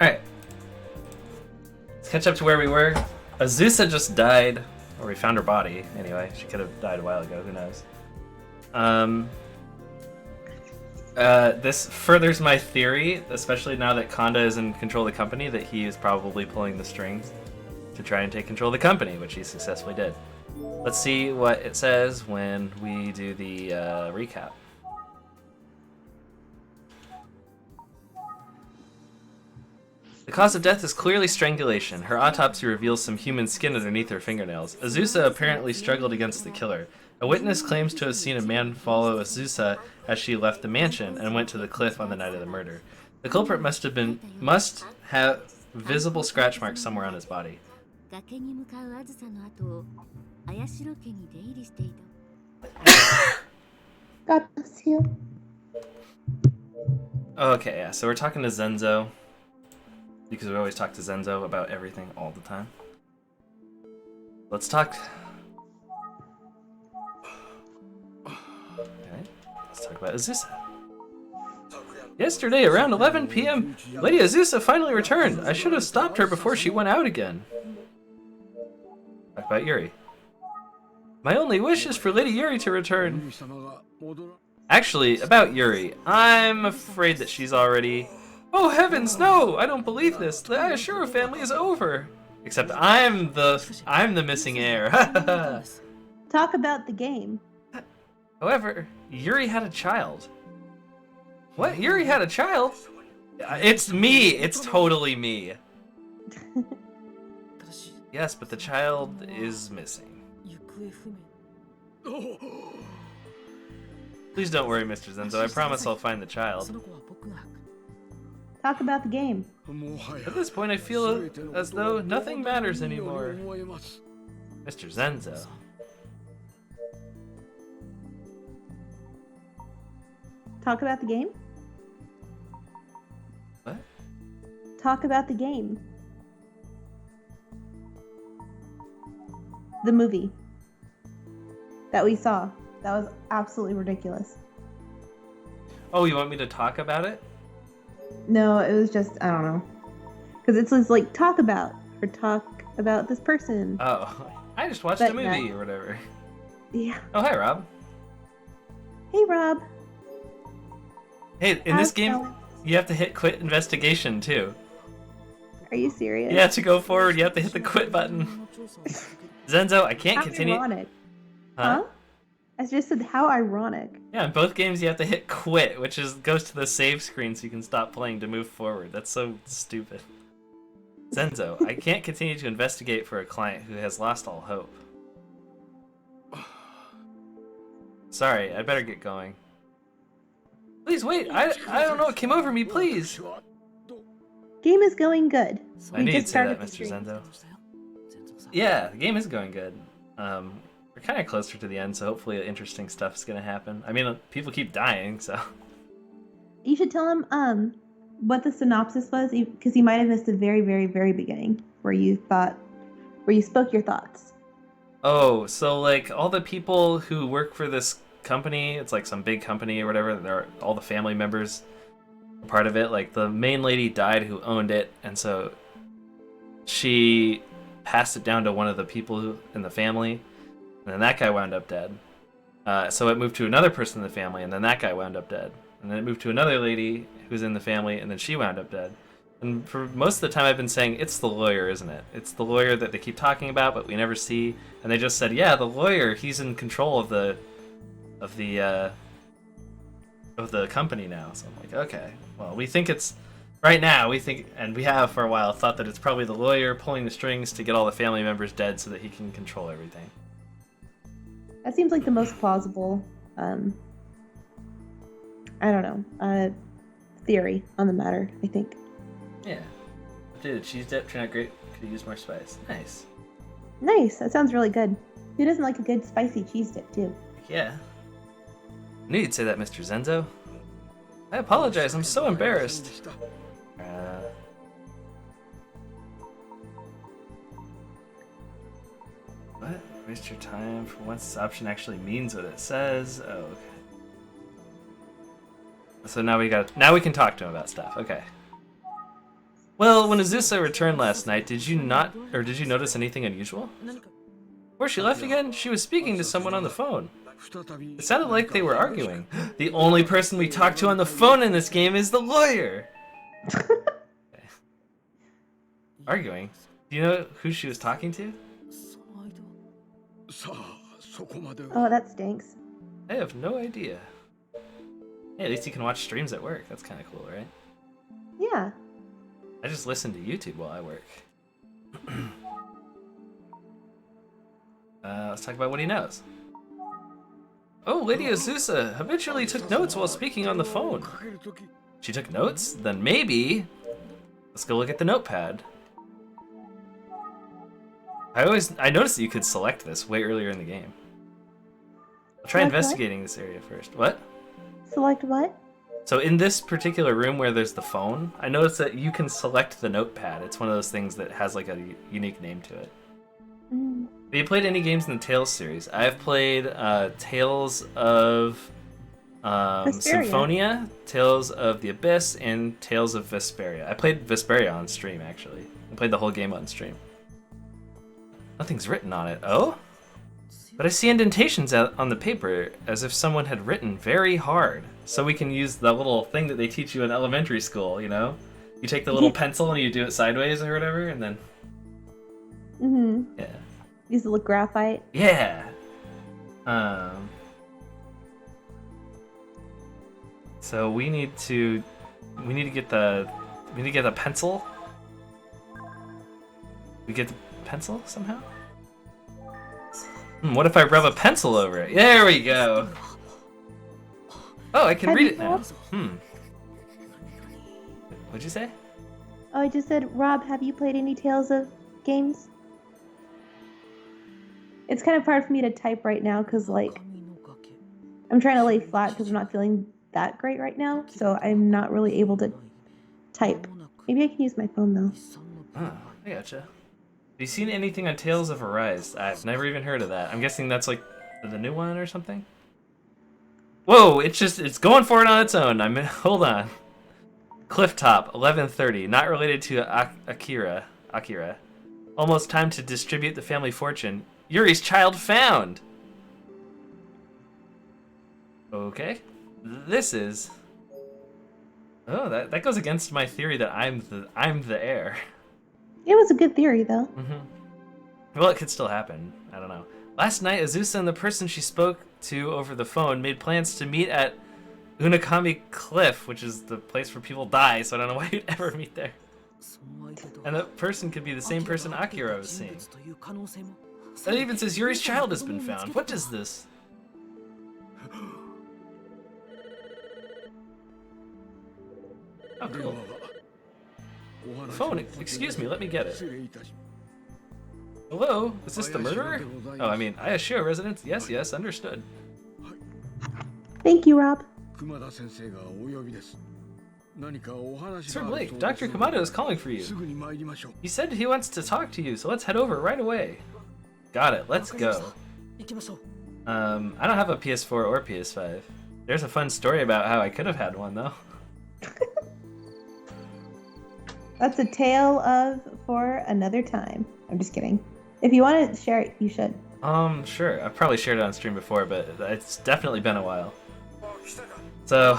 Alright. Let's catch up to where we were. Azusa just died. Or we found her body, anyway. She could have died a while ago, who knows. This furthers my theory, especially now that Konda is in control of the company, that he is probably pulling the strings to try and take control of the company, which he successfully did. Let's see what it says when we do the recap. The cause of death is clearly strangulation. Her autopsy reveals some human skin underneath her fingernails. Azusa apparently struggled against the killer. A witness claims to have seen a man follow Azusa as she left the mansion and went to the cliff on the night of the murder. The culprit must have visible scratch marks somewhere on his body. God bless you. Okay, yeah, so we're talking to Zenzo. Because we always talk to Zenzo about everything all the time. Let's talk. Okay, let's talk about Azusa. Yesterday, around 11 p.m., Lady Azusa finally returned. I should have stopped her before she went out again. Talk about Yuri. My only wish is for Lady Yuri to return. Actually, about Yuri, I'm afraid that she's already... Oh heavens, no! I don't believe this. The Ashura family is over. Except I'm the missing heir. Talk about the game. However, Yuri had a child. What? Yuri had a child? It's me. It's totally me. Yes, but the child is missing. Please don't worry, Mr. Zenzo. I promise I'll find the child. Talk about the game. At this point, I feel as though nothing matters anymore. Mr. Zenzo. Talk about the game? What? Talk about the game. The movie that we saw. That was absolutely ridiculous. Oh, you want me to talk about it? No, it was just, I don't know. Because it's just like, talk about this person. Oh, I just watched a movie or whatever. Yeah. Oh, hi, Rob. Hey, Rob. Hey, in this game, you have to hit quit investigation, too. Are you serious? Yeah, to go forward, you have to hit the quit button. Zenzo, I can't continue. Ironic. Huh? I just said, how ironic. Yeah, in both games you have to hit quit, which goes to the save screen so you can stop playing to move forward. That's so stupid. Zenzo, I can't continue to investigate for a client who has lost all hope. Sorry, I better get going. Please wait, I don't know what came over me, please. Game is going good. I knew you'd say that, Mr. Zenzo. Yeah, the game is going good. We're kind of closer to the end, so hopefully interesting stuff's gonna happen. I mean, people keep dying, so... You should tell him what the synopsis was, because he might have missed the very, very, very beginning, where you spoke your thoughts. Oh, so like all the people who work for this company, it's like some big company or whatever, all the family members are part of it. Like the main lady died who owned it, and so she passed it down to one of the people in the family, and then that guy wound up dead. So it moved to another person in the family, and then that guy wound up dead. And then it moved to another lady who's in the family, and then she wound up dead. And for most of the time I've been saying, it's the lawyer, isn't it? It's the lawyer that they keep talking about, but we never see. And they just said, yeah, the lawyer, he's in control of the company now. So I'm like, okay, well, we think it's... Right now, we think, and we have for a while, thought that it's probably the lawyer pulling the strings to get all the family members dead so that he can control everything. That seems like the most plausible, I don't know, theory on the matter, I think. Yeah. Dude, cheese dip turned out great. Could use more spice. Nice. Nice. That sounds really good. Who doesn't like a good spicy cheese dip, too? Yeah. I knew you'd say that, Mr. Zenzo. I apologize. I'm so embarrassed. What? Waste your time for once this option actually means what it says. Oh, okay. So now we can talk to him about stuff. Okay. Well, when Azusa returned last night, did you notice anything unusual? Before she left again, she was speaking to someone on the phone. It sounded like they were arguing. The only person we talk to on the phone in this game is the lawyer! Okay. Arguing? Do you know who she was talking to? Oh, that stinks. I have no idea. Hey, at least you can watch streams at work. That's kind of cool, right? Yeah. I just listen to YouTube while I work. Let's talk about what he knows. Oh, Lady Azusa habitually took notes while speaking on the phone. She took notes? Then maybe... Let's go look at the notepad. I noticed that you could select this way earlier in the game. I'll try Select investigating this area first. What? Select what? So in this particular room where there's the phone, I noticed that you can select the notepad. It's one of those things that has like a unique name to it. Mm. Have you played any games in the Tales series? I've played Tales of Symphonia, Tales of the Abyss, and Tales of Vesperia. I played Vesperia on stream, actually. I played the whole game on stream. Nothing's written on it. Oh? But I see indentations on the paper as if someone had written very hard. So we can use the little thing that they teach you in elementary school, you know? You take the little pencil and you do it sideways or whatever, and then... Mm-hmm. Yeah. Use the graphite. Yeah. So we need to get the pencil. We get the pencil somehow? What if I rub a pencil over it? There we go. Oh, I can read it now. What'd you say? Oh, I just said, Rob, have you played any Tales of games? It's kind of hard for me to type right now because, like, I'm trying to lay flat because I'm not feeling that great right now, so I'm not really able to type. Maybe I can use my phone, though. Oh, I gotcha. Have you seen anything on Tales of Arise? I've never even heard of that. I'm guessing that's, like, the new one or something? Whoa, it's going for it on its own. Hold on. Clifftop, 11:30, not related to Akira. Almost time to distribute the family fortune. Yuri's child found! Okay. This is... Oh, that goes against my theory that I'm the heir. It was a good theory, though. Well, it could still happen. I don't know. Last night, Azusa and the person she spoke to over the phone made plans to meet at Unakami Cliff, which is the place where people die, so I don't know why you'd ever meet there. And that person could be the same person Akira was seeing. That even says Yuri's child has been found. What is this? Oh, cool. Phone, excuse me, let me get it. Hello, is this the murderer? Oh, I mean, I assure residents, yes, understood. Thank you, Rob. Sir Blake, Dr. Kamado is calling for you. He said he wants to talk to you, so let's head over right away. Got it, let's go. I don't have a PS4 or PS5. There's a fun story about how I could have had one, though. That's a tale of for another time. I'm just kidding. If you want to share it, you should. Sure. I've probably shared it on stream before, but it's definitely been a while. So,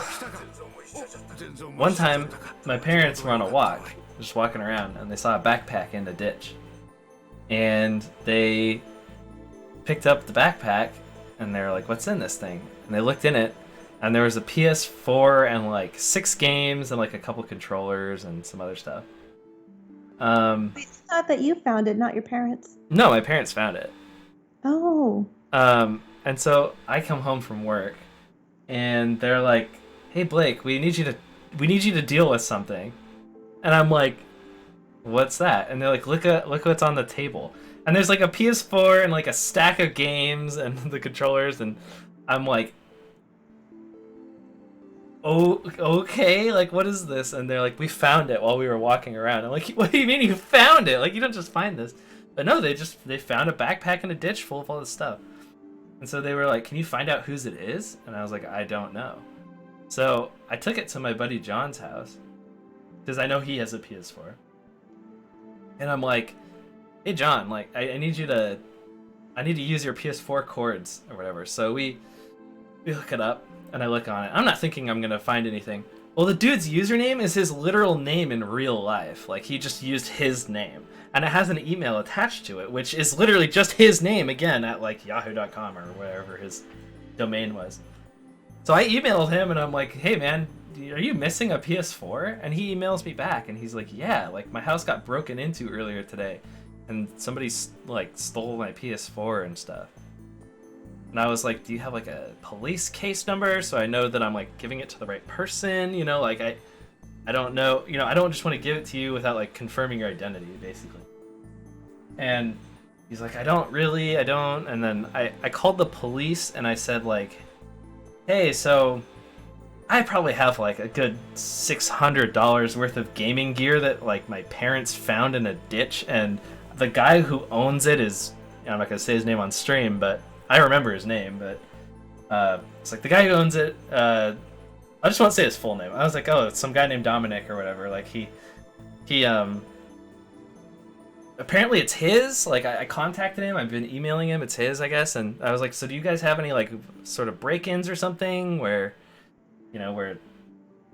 one time, my parents were on a walk, just walking around, and they saw a backpack in the ditch. And they picked up the backpack, and they were like, what's in this thing? And they looked in it, and there was a PS4 and like 6 games and like a couple controllers and some other stuff. It's not that you found it, not your parents. No, my parents found it. Oh. And so I come home from work, and they're like, "Hey Blake, we need you to deal with something." And I'm like, "What's that?" And they're like, "Look what's on the table." And there's like a PS4 and like a stack of games and the controllers, and I'm like, "Oh, okay, like what is this?" And they're like, "We found it while we were walking around." I'm like, "What do you mean you found it? Like you don't just find this." But no, they found a backpack in a ditch full of all this stuff. And so they were like, "Can you find out whose it is?" And I was like, "I don't know." So I took it to my buddy John's house because I know he has a PS4. And I'm like, hey John, like I need to use your PS4 cords or whatever. So we look it up, and I look on it. I'm not thinking I'm gonna find anything. Well, the dude's username is his literal name in real life. Like, he just used his name. And it has an email attached to it, which is literally just his name, again, at, like, yahoo.com or whatever his domain was. So I emailed him, and I'm like, hey, man, are you missing a PS4? And he emails me back, and he's like, yeah, like, my house got broken into earlier today, and somebody, like, stole my PS4 and stuff. And I was like, do you have, like, a police case number so I know that I'm, like, giving it to the right person? You know, like, I don't know. You know, I don't just want to give it to you without, like, confirming your identity, basically. And he's like, I don't. And then I called the police, and I said, like, hey, so I probably have, like, a good $600 worth of gaming gear that, like, my parents found in a ditch, and the guy who owns it is, I'm not going to say his name on stream, but I remember his name, but it's like the guy who owns it. I just won't say his full name. I was like, oh, it's some guy named Dominic or whatever. Like he apparently it's his. Like I contacted him. I've been emailing him. It's his, I guess. And I was like, so do you guys have any like sort of break-ins or something where, you know, where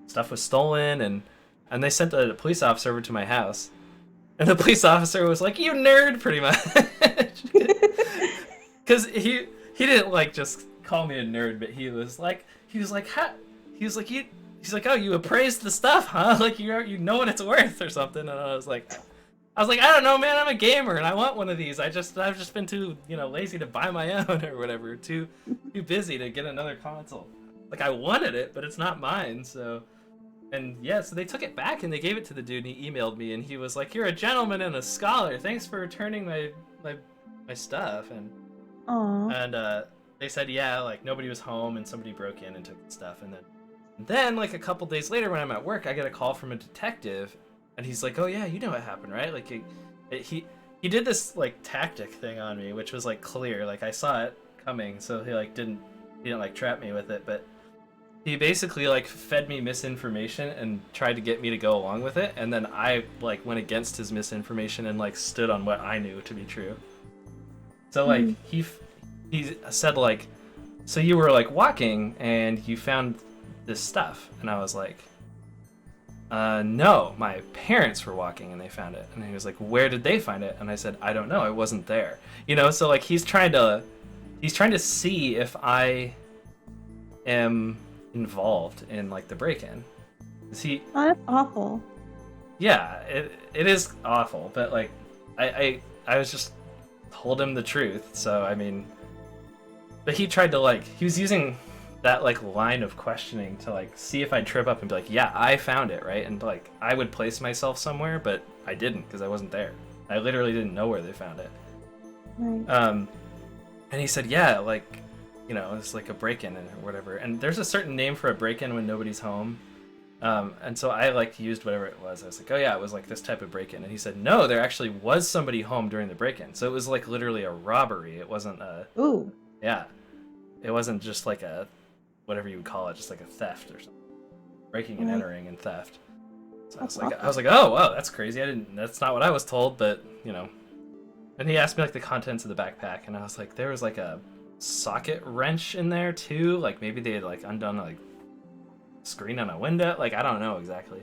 stuff was stolen? And they sent a police officer over to my house, and the police officer was like, you nerd, pretty much. Because he didn't like just call me a nerd, but he was like, oh, you appraised the stuff, huh? Like you know what it's worth or something. And I was like, I don't know, man. I'm a gamer and I want one of these. I've just been too lazy to buy my own or whatever. Too busy to get another console. Like I wanted it, but it's not mine. So, and yeah, so they took it back and they gave it to the dude. And he emailed me and he was like, you're a gentleman and a scholar. Thanks for returning my stuff. And Aww. And they said, yeah, like nobody was home and somebody broke in and took the stuff. And then like a couple days later when I'm at work, I get a call from a detective, and he's like, oh yeah, you know what happened, right? Like he did this like tactic thing on me, which was like clear, like I saw it coming, so he didn't like trap me with it, but he basically like fed me misinformation and tried to get me to go along with it, and then I like went against his misinformation and like stood on what I knew to be true. So like he said like, so you were like walking and you found this stuff, and I was like, no, my parents were walking and they found it. And he was like, where did they find it? And I said, I don't know, I wasn't there. You know, so like he's trying to see if I am involved in like the break-in. Oh, that's awful. Yeah, it is awful, but like I was just told him the truth. So I mean, but he tried to like, he was using that like line of questioning to like see if I'd trip up and be like, yeah, I found it, right? And like I would place myself somewhere, but I didn't because I wasn't there. I literally didn't know where they found it. Right. And he said, yeah, like, you know, it's like a break-in or whatever. And there's a certain name for a break-in when nobody's home. And so I like used whatever it was. I was like, oh yeah, it was like this type of break-in. And he said, no, there actually was somebody home during the break-in. So it was like literally a robbery. It wasn't a... Ooh. Yeah. It wasn't just like a, whatever you would call it, just like a theft or something. Breaking and entering and theft. So I was like, oh, wow, that's crazy. That's not what I was told, but, you know. And he asked me like the contents of the backpack, and I was like, there was like a socket wrench in there too. Like maybe they had like undone like screen on a window. Like I don't know exactly.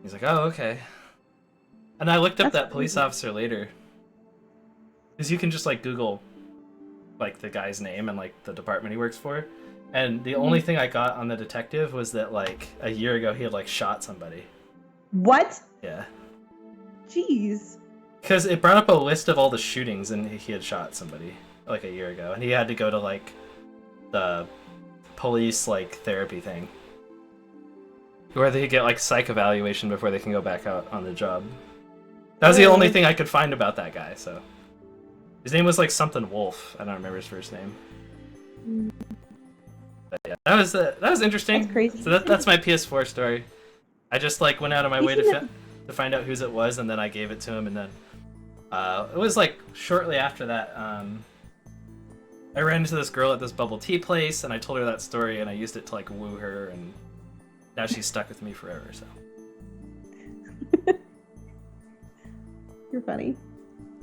He's like, oh, okay. And I looked up that police officer later, because you can just like Google like the guy's name and like the department he works for, and the only thing I got on the detective was that like a year ago he had like shot somebody. What? Yeah. Jeez. Because it brought up a list of all the shootings, and he had shot somebody like a year ago, and he had to go to like the police like therapy thing, where they get like psych evaluation before they can go back out on the job. That was the only thing I could find about that guy. So his name was like something Wolf. I don't remember his first name. But yeah, that was interesting. That's crazy. So that's my PS4 story. I just like went out of my way to find out whose it was, and then I gave it to him, and then it was like shortly after that I ran into this girl at this bubble tea place, and I told her that story, and I used it to like woo her, and now she's stuck with me forever. So You're funny.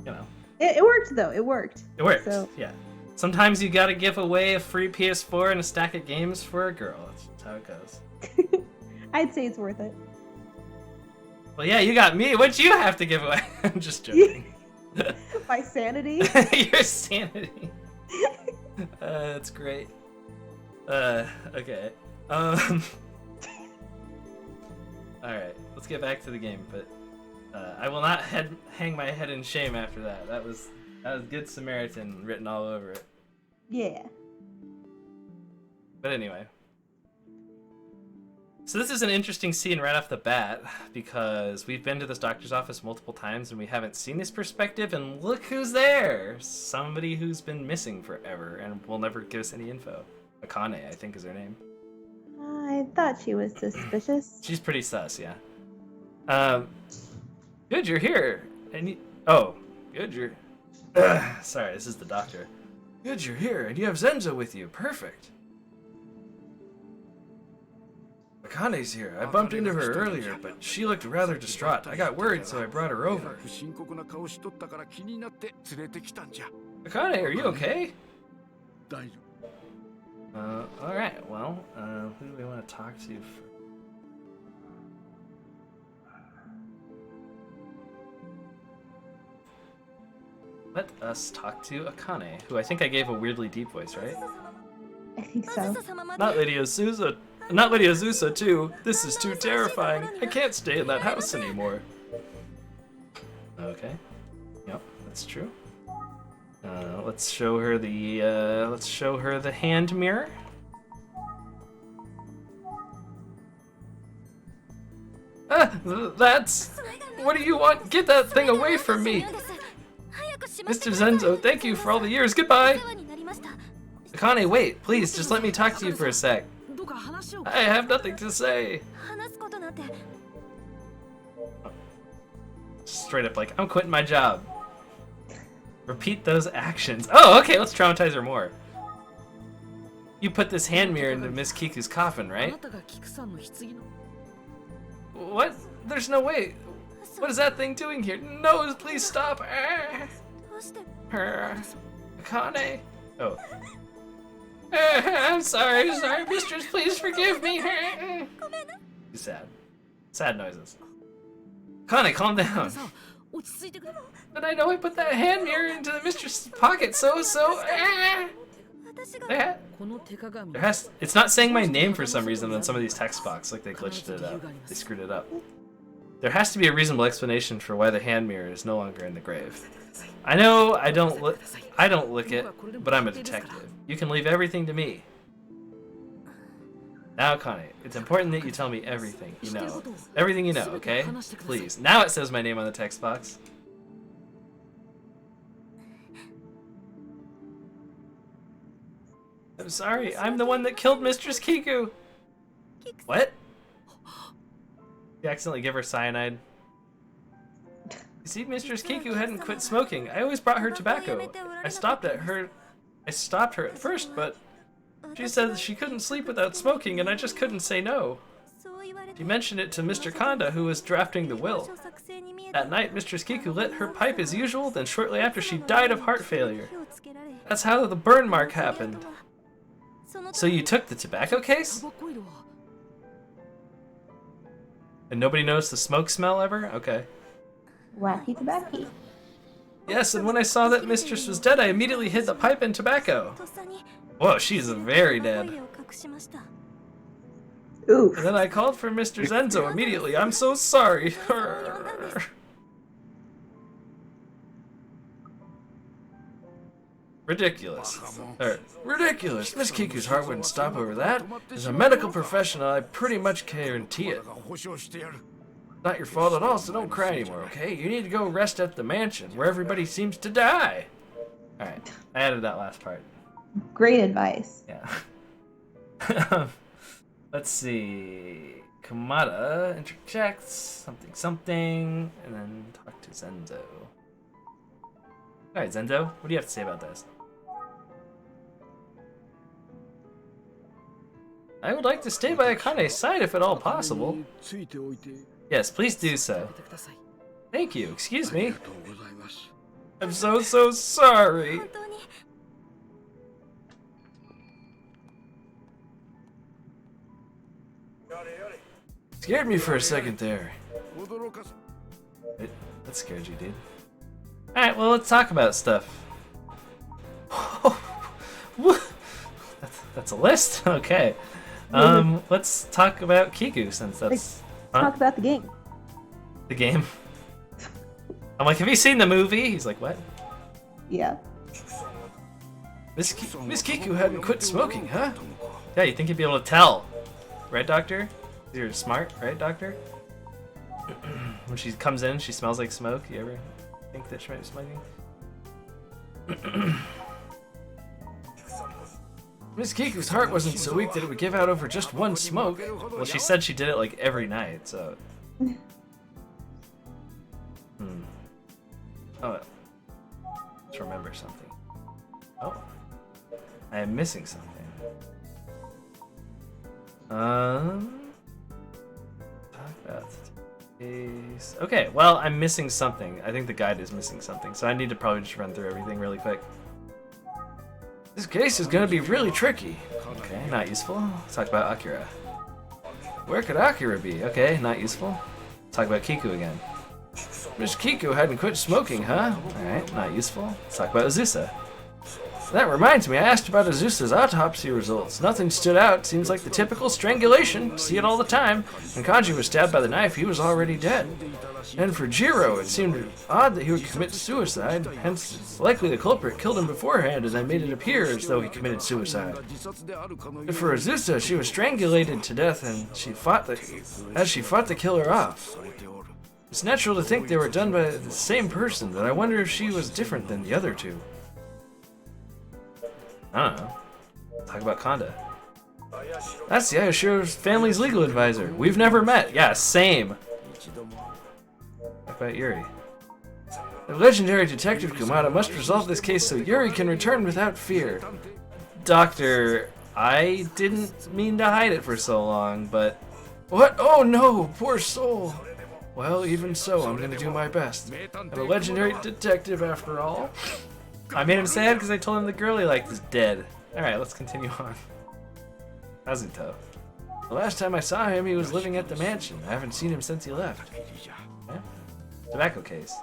You know. It worked though. It worked. It worked. So. Yeah. Sometimes you gotta give away a free PS4 and a stack of games for a girl. That's just how it goes. I'd say it's worth it. Well, yeah, you got me. What'd you have to give away? I'm just joking. My sanity. Your sanity. That's great. Okay. Alright, let's get back to the game, but I will not hang my head in shame after that. That was Good Samaritan written all over it. Yeah. But anyway. So this is an interesting scene right off the bat, because we've been to this doctor's office multiple times and we haven't seen his perspective, and look who's there! Somebody who's been missing forever and will never give us any info. Akane, I think is her name. I thought she was suspicious. She's pretty sus, yeah. Good, you're here. And you... Oh, good, you're... Sorry, this is the doctor. Good, you're here, and you have Zenzo with you. Perfect. Akane's here. I bumped into her earlier, but she looked rather distraught. I got worried, so I brought her over. Akane, are you okay? Alright, well, who do we want to talk to first? Let us talk to Akane, who I think I gave a weirdly deep voice, right? I think so. Not Lady Azusa. Not Lady Azusa, too. This is too terrifying. I can't stay in that house anymore. Okay. Yep, that's true. Let's show her the hand mirror. That's... What do you want? Get that thing away from me! Mr. Zenzo, thank you for all the years. Goodbye! Akane, wait, please, just let me talk to you for a sec. I have nothing to say. Straight up like, I'm quitting my job. Repeat those actions. Oh, okay, let's traumatize her more. You put this hand mirror into Miss Kiku's coffin, right? What? There's no way. What is that thing doing here? No, please stop. Akane. Oh. I'm sorry, mistress, please forgive me. He's sad. Sad noises. Akane, calm down. But I know I put that hand mirror into the mistress's pocket, it's not saying my name for some reason on some of these text boxes, like they glitched it up. They screwed it up. There has to be a reasonable explanation for why the hand mirror is no longer in the grave. I know I don't look it, but I'm a detective. You can leave everything to me. Now, Akane, it's important that you tell me everything you know. Everything you know, okay? Please. Now it says my name on the text box. I'm sorry, I'm the one that killed Mistress Kiku! What? You accidentally give her cyanide? You see, Mistress Kiku hadn't quit smoking. I always brought her tobacco. I stopped her at first, but she said she couldn't sleep without smoking, and I just couldn't say no. She mentioned it to Mr. Kanda, who was drafting the will. That night, Mistress Kiku lit her pipe as usual, then shortly after she died of heart failure. That's how the burn mark happened. So you took the tobacco case? And nobody noticed the smoke smell ever? Okay. Wacky tobacco. Yes, and when I saw that Mistress was dead, I immediately hid the pipe in tobacco. Whoa, she's very dead. Oof. And then I called for Mr. Zenzo immediately. I'm so sorry. Ridiculous. Ridiculous. Miss Kiku's heart wouldn't stop over that. As a medical professional, I pretty much guarantee it. Not your fault at all, so don't cry anymore, okay? You need to go rest at the mansion, where everybody seems to die. Alright, I added that last part. Great advice. Yeah. Let's see. Kamada interjects something, and then talk to Zenzo. Alright, Zenzo, what do you have to say about this? I would like to stay by Akane's side if at all possible. Yes, please do so. Thank you. Excuse me. I'm so sorry. Scared me for a second there. That scared you, dude. Alright, well, let's talk about stuff. That's a list? Okay. Let's talk about Kiku, since that's... Talk about the game. The game? I'm like, have you seen the movie? He's like, what? Yeah. Miss Kiku hadn't quit smoking, huh? Yeah, you think you'd be able to tell. Right, Doctor? You're smart, right, Doctor? When she comes in, she smells like smoke. You ever think that she might be smoking? Miss Kiku's heart wasn't so weak that it would give out over just one smoke. Well, she said she did it like every night, so... Oh, let's remember something. Oh, I am missing something. Talk about case. Okay, well, I'm missing something. I think the guide is missing something, so I need to probably just run through everything really quick. This case is gonna be really tricky. Okay, not useful. Let's talk about Akira. Where could Akira be? Okay, not useful. Let's talk about Kiku again. Miss Kiku hadn't quit smoking, huh? Alright, not useful. Let's talk about Azusa. That reminds me, I asked about Azusa's autopsy results. Nothing stood out. Seems like the typical strangulation. See it all the time. When Kanji was stabbed by the knife, he was already dead. And for Jiro, it seemed odd that he would commit suicide. Hence, it's likely the culprit killed him beforehand, and I made it appear as though he committed suicide. And for Azusa, she was strangulated to death, and she fought the killer off. It's natural to think they were done by the same person, but I wonder if she was different than the other two. I don't know. Talk about Kanda. That's the Ayashiro's family's legal advisor. We've never met. Yeah, same. Talk about Yuri. The legendary detective Kumada must resolve this case so Yuri can return without fear. Doctor, I didn't mean to hide it for so long, but... What? Oh no, poor soul. Well, even so, I'm gonna do my best. I'm a legendary detective after all. I made him sad because I told him the girl he liked is dead. Alright, let's continue on. Kazuto. The last time I saw him, he was living at the mansion. I haven't seen him since he left. Yeah? Tobacco case.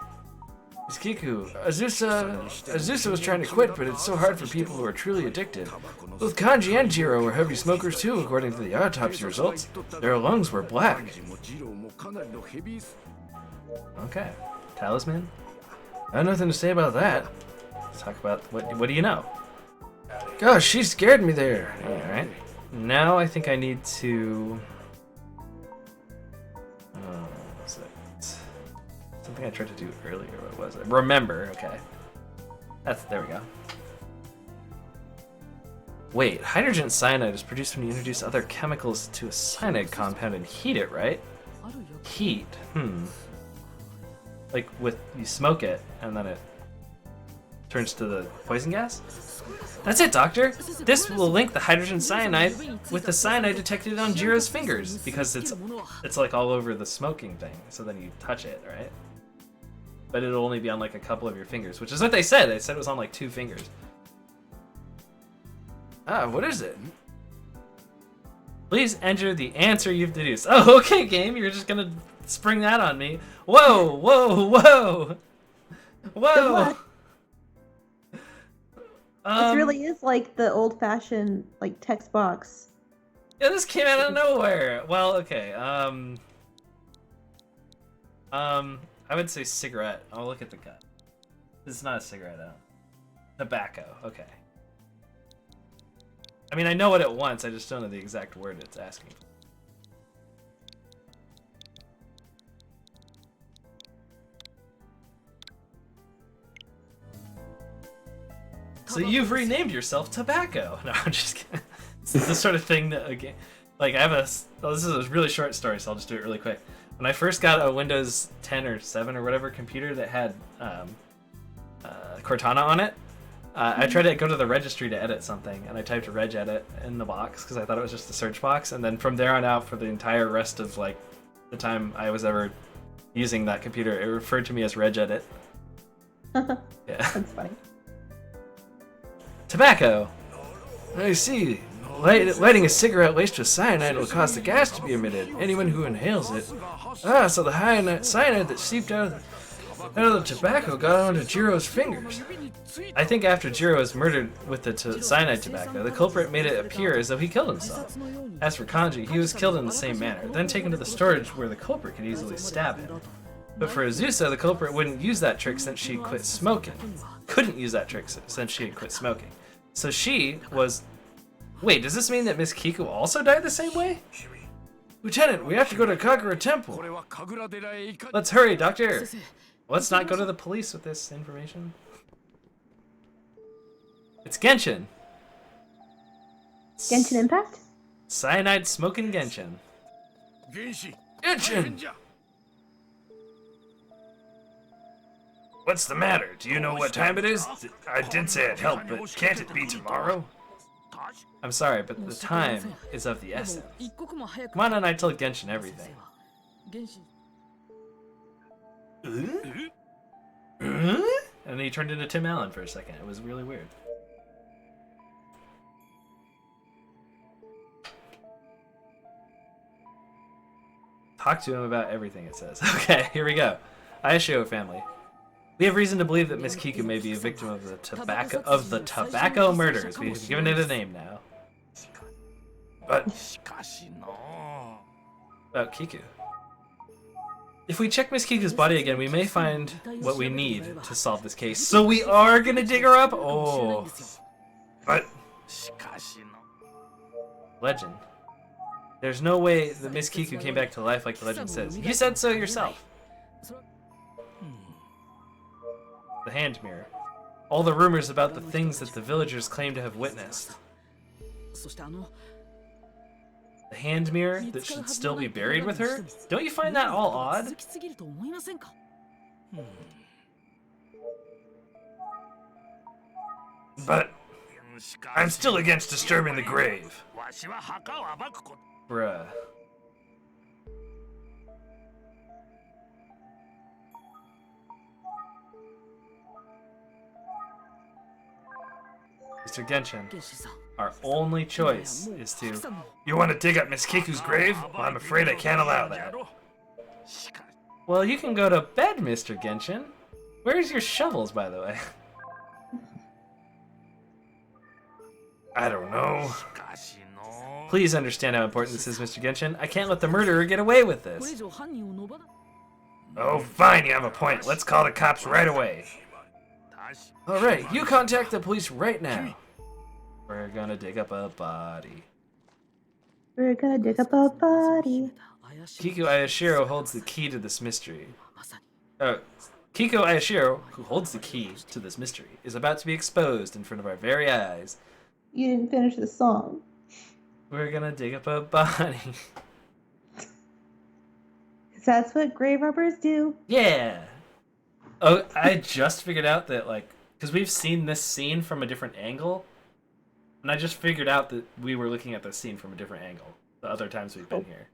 Miss Kiku, Azusa was trying to quit, but it's so hard for people who are truly addicted. Both Kanji and Jiro were heavy smokers too, according to the autopsy results. Their lungs were black. Okay. Talisman? I have nothing to say about that. Let's talk about what do you know? Gosh, she scared me there. Alright. Now I think I need to... what's it? Something I tried to do earlier. What was it? Remember. Okay. There we go. Wait, hydrogen cyanide is produced when you introduce other chemicals to a cyanide compound and heat it, right? Heat. Like you smoke it and then it turns to the poison gas? That's it, Doctor! This will link the hydrogen cyanide with the cyanide detected on Jiro's fingers, because it's like all over the smoking thing, so then you touch it, right? But it'll only be on like a couple of your fingers, which is what they said. They said it was on like 2 fingers. Ah, what is it? Please enter the answer you've deduced. Oh, okay, game, you're just gonna spring that on me. Whoa, whoa, whoa! Whoa! This really is like the old-fashioned like text box. Yeah, this came out of nowhere. Well, okay. I would say cigarette. I'll look at the cut. This is not a cigarette, though. Tobacco. Okay. I mean, I know what it wants. I just don't know the exact word it's asking for. So you've renamed yourself Tobacco. No, I'm just kidding. This is the sort of thing that, again, like I have this is a really short story, so I'll just do it really quick. When I first got a Windows 10 or 7 or whatever computer that had Cortana on it, I tried to go to the registry to edit something, and I typed regedit in the box because I thought it was just a search box, and then from there on out for the entire rest of like the time I was ever using that computer. It referred to me as regedit. Yeah. That's funny. Tobacco. I see. Lighting a cigarette laced with cyanide will cause the gas to be emitted. Anyone who inhales it. Ah, so the cyanide that seeped out of the tobacco got onto Jiro's fingers. I think after Jiro was murdered with the cyanide tobacco, the culprit made it appear as though he killed himself. As for Kanji, he was killed in the same manner, then taken to the storage where the culprit could easily stab him. But for Azusa, the culprit wouldn't use that trick since she quit smoking. Couldn't use that trick since she had quit smoking. So she was... Wait, does this mean that Miss Kiku also died the same way? Lieutenant, we have to go to Kagura Temple. Let's hurry, Doctor. Let's not go to the police with this information. It's Genshin. Genshin Impact? Cyanide smoking Genshin. Genshin! What's the matter? Do you know what time it is? I did say I'd help, but can't it be tomorrow? I'm sorry, but the time is of the essence. Come on and I told Genshin everything. And then he turned into Tim Allen for a second. It was really weird. Talk to him about everything, it says. Okay, here we go. Ayashio family. We have reason to believe that Miss Kiku may be a victim of the tobacco murders. We've given it a name now. But about Kiku. If we check Miss Kiku's body again, we may find what we need to solve this case. So we are gonna dig her up? Oh. But legend. There's no way that Miss Kiku came back to life like the legend says. You said so yourself. The hand mirror. All the rumors about the things that the villagers claim to have witnessed. The hand mirror that should still be buried with her? Don't you find that all odd? But I'm still against disturbing the grave. Bruh. Mr. Genshin, our only choice is to... You want to dig up Miss Kiku's grave? Well, I'm afraid I can't allow that. Well, you can go to bed, Mr. Genshin. Where's your shovels, by the way? I don't know. Please understand how important this is, Mr. Genshin. I can't let the murderer get away with this. Oh, fine, you have a point. Let's call the cops right away. Alright, you contact the police right now. We're gonna dig up a body. We're gonna dig up a body. Kiku Ayashiro holds the key to this mystery. Kiko Ayashiro, who holds the key to this mystery, is about to be exposed in front of our very eyes. You didn't finish the song. We're gonna dig up a body. That's what grave robbers do. Yeah. Oh, I just figured out that, like, because we've seen this scene from a different angle, and I just figured out that we were looking at this scene from a different angle the other times we've been here.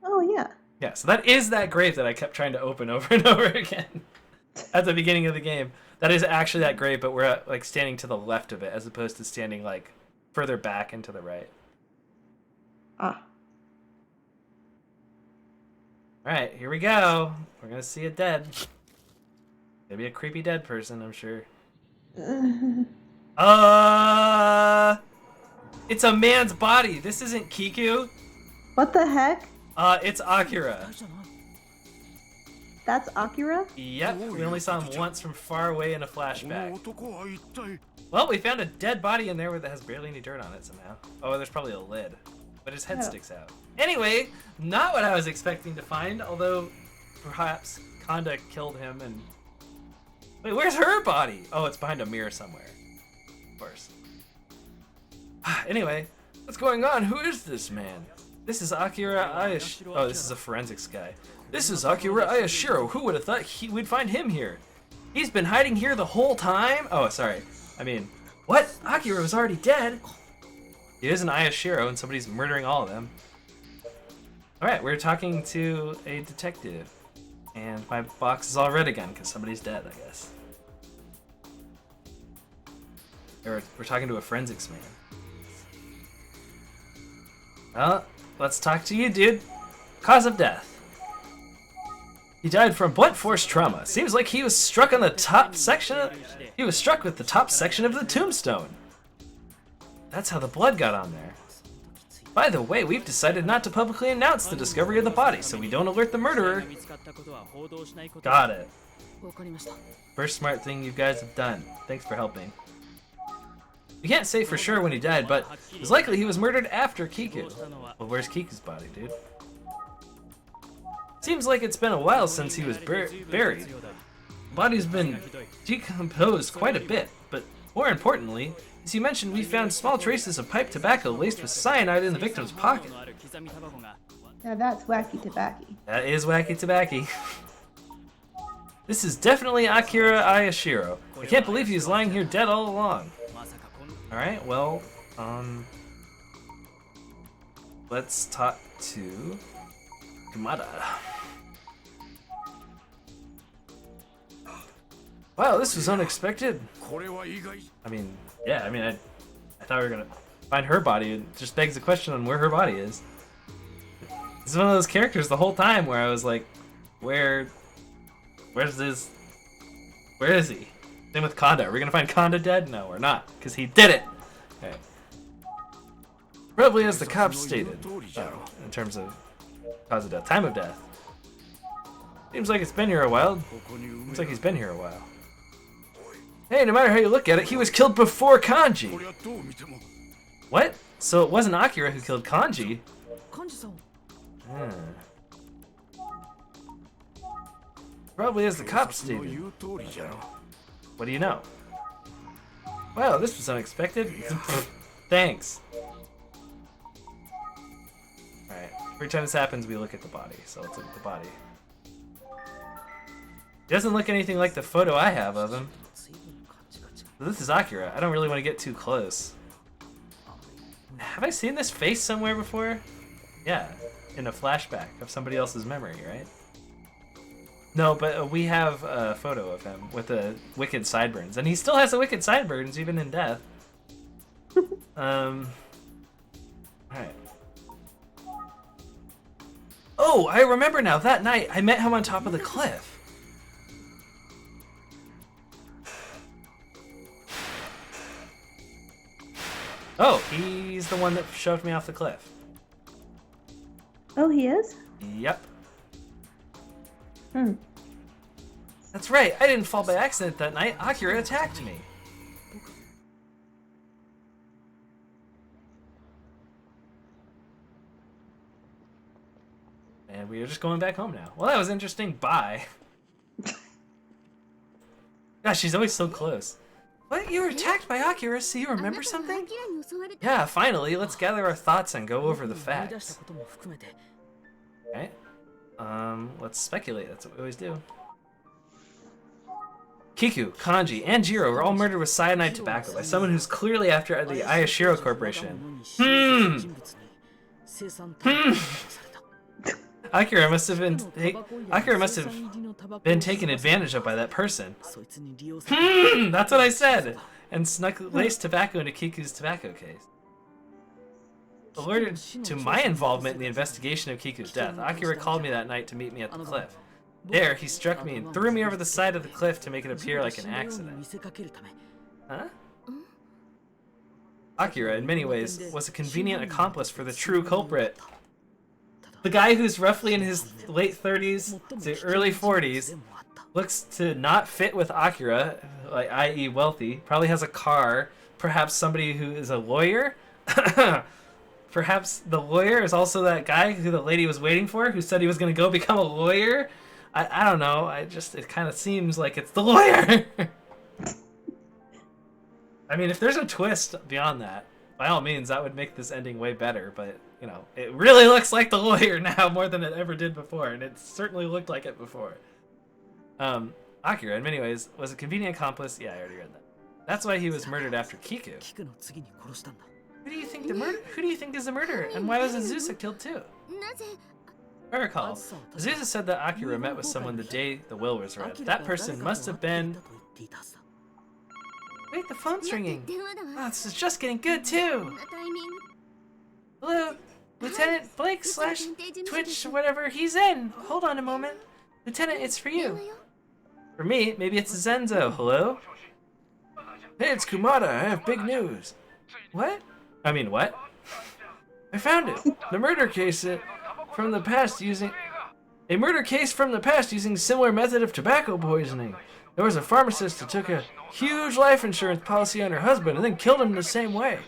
Oh, yeah. Yeah, so that is that grave that I kept trying to open over and over again at the beginning of the game. That is actually that grave, but we're like standing to the left of it as opposed to standing like further back and to the right. Ah. Alright, here we go. We're gonna see a dead. Gonna be a creepy dead person, I'm sure. It's a man's body. This isn't Kiku. What the heck? It's Akira. That's Akira? Yep, we only saw him once from far away in a flashback. Well, we found a dead body in there that has barely any dirt on it somehow. Oh, there's probably a lid. But his head sticks out. Anyway, not what I was expecting to find, although perhaps Kanda killed him and... Wait, where's her body? Oh, it's behind a mirror somewhere. Of course. Anyway, what's going on? Who is this man? This is Akira Ayashiro. Oh, this is a forensics guy. This is Akira Ayashiro. Who would have thought we'd find him here? He's been hiding here the whole time? Oh, sorry. I mean, what? Akira was already dead? He is an Ayashiro and somebody's murdering all of them. Alright, we're talking to a detective. And my box is all red again because somebody's dead, I guess. We're talking to a forensics man. Well, let's talk to you, dude. Cause of death. He died from blunt force trauma. Seems like he was struck on the top section. He was struck with the top section of the tombstone. That's how the blood got on there. By the way, we've decided not to publicly announce the discovery of the body, so we don't alert the murderer. Got it. First smart thing you guys have done. Thanks for helping. We can't say for sure when he died, but it's likely he was murdered after Kiku. Well, where's Kiku's body, dude? Seems like it's been a while since he was buried. The body's been decomposed quite a bit, but more importantly, as you mentioned, we found small traces of pipe tobacco laced with cyanide in the victim's pocket. Now that's wacky tobacco. That is wacky tobacco. This is definitely Akira Ayashiro. I can't believe he was lying here dead all along. Alright, well, let's talk to Kamada. Wow, this was unexpected. I mean, yeah, I thought we were gonna find her body. It just begs the question on where her body is. This is one of those characters the whole time where I was like, where's this? Where is he? Same with Kanda. Are we gonna find Kanda dead? No, we're not, because he did it! Okay. Probably as the cops stated. Oh, in terms of cause of death. Time of death. Seems like it's been here a while. Seems like he's been here a while. Hey, no matter how you look at it, he was killed before Kanji! What? So it wasn't Akira who killed Kanji? Hmm. Probably as the cops stated. What do you know? Wow, this was unexpected. Thanks. Alright, every time this happens, we look at the body. So let's look at the body. It doesn't look anything like the photo I have of him. This is Akira. I don't really want to get too close. Have I seen this face somewhere before? Yeah, in a flashback of somebody else's memory, right? No, but we have a photo of him with the wicked sideburns, and he still has the wicked sideburns even in death. Alright. Oh, I remember now. That night, I met him on top of the cliff. Oh, he's the one that shoved me off the cliff. Oh, he is? Yep. Hmm. That's right, I didn't fall by accident that night. Akira attacked me. And we are just going back home now. Well, that was interesting. Bye. Gosh, she's always so close. What? You were attacked by Akira, so you remember something? Yeah, finally. Let's gather our thoughts and go over the facts. Okay. Let's speculate. That's what we always do. Kiku, Kanji, and Jiro were all murdered with cyanide tobacco by someone who's clearly after the Ayashiro Corporation. Akira must have been taken advantage of by that person. That's what I said! And snuck laced tobacco into Kiku's tobacco case. Alerted to my involvement in the investigation of Kiku's death, Akira called me that night to meet me at the cliff. There, he struck me and threw me over the side of the cliff to make it appear like an accident. Huh? Akira, in many ways, was a convenient accomplice for the true culprit. The guy who's roughly in his late 30s to early 40s looks to not fit with Akira, like i.e. wealthy, probably has a car, perhaps somebody who is a lawyer. Perhaps the lawyer is also that guy who the lady was waiting for, who said he was going to go become a lawyer. I don't know, it kind of seems like it's the lawyer. I mean, if there's a twist beyond that, by all means, that would make this ending way better, but, you know, it really looks like the lawyer now more than it ever did before, and it certainly looked like it before. Akira, in many ways, was a convenient accomplice. Yeah, I already read that. That's why he was murdered after Kiku. Who do you think is the murderer, and why was Azusa killed too? I recall, Azusa said that Akira met with someone the day the will was read. That person must have been... Wait, the phone's ringing. Oh, this is just getting good, too. Hello, Lieutenant Blake slash Twitch, whatever he's in. Hold on a moment. Lieutenant, it's for you. For me, maybe it's Zenzo. Hello? Hey, it's Kumada. I have big news. What? I mean, what? I found it. The murder case from the past using... A murder case from the past using similar method of tobacco poisoning. There was a pharmacist who took a huge life insurance policy on her husband and then killed him the same way.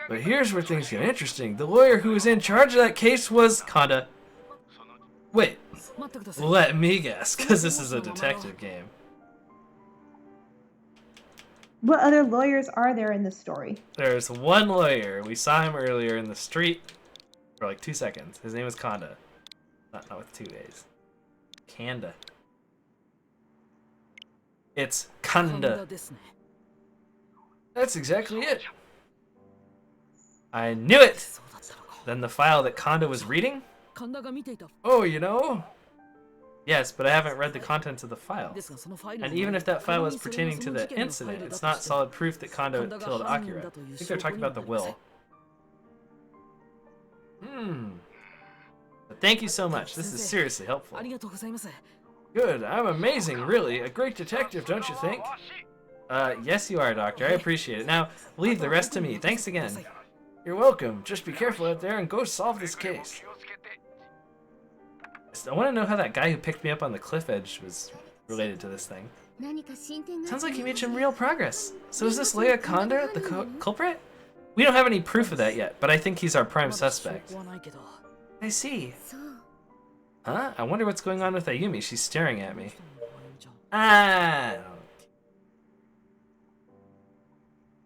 But here's where things get interesting. The lawyer who was in charge of that case was Kanda. Wait, let me guess, because this is a detective game. What other lawyers are there in this story? There's one lawyer. We saw him earlier in the street for like 2 seconds. His name is Kanda. Not with 2 A's. Kanda. It's Kanda. That's exactly it. I knew it! Then the file that Kanda was reading? Oh, you know? Yes, but I haven't read the contents of the file. And even if that file was pertaining to the incident, it's not solid proof that Kanda killed Akira. I think they're talking about the will. But thank you so much. This is seriously helpful. Good. I'm amazing, really. A great detective, don't you think? Yes you are, Doctor. I appreciate it. Now, leave the rest to me. Thanks again. You're welcome. Just be careful out there and go solve this case. I want to know how that guy who picked me up on the cliff edge was related to this thing. Sounds like you made some real progress. So is this Leia Kanda the culprit? We don't have any proof of that yet, but I think he's our prime suspect. I see. Huh? I wonder what's going on with Ayumi. She's staring at me.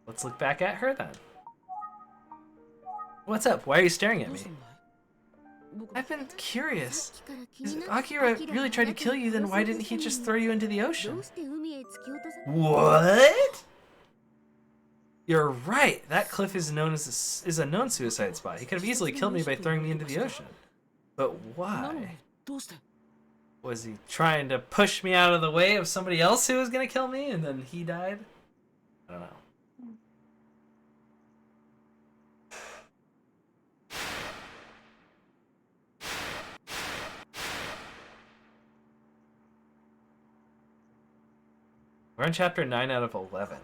Let's look back at her then. What's up? Why are you staring at me? I've been curious. If Akira really tried to kill you, then why didn't he just throw you into the ocean? What? You're right. That cliff is known as a known suicide spot. He could have easily killed me by throwing me into the ocean. But why? Was he trying to push me out of the way of somebody else who was going to kill me and then he died? I don't know. We're on chapter 9 out of 11.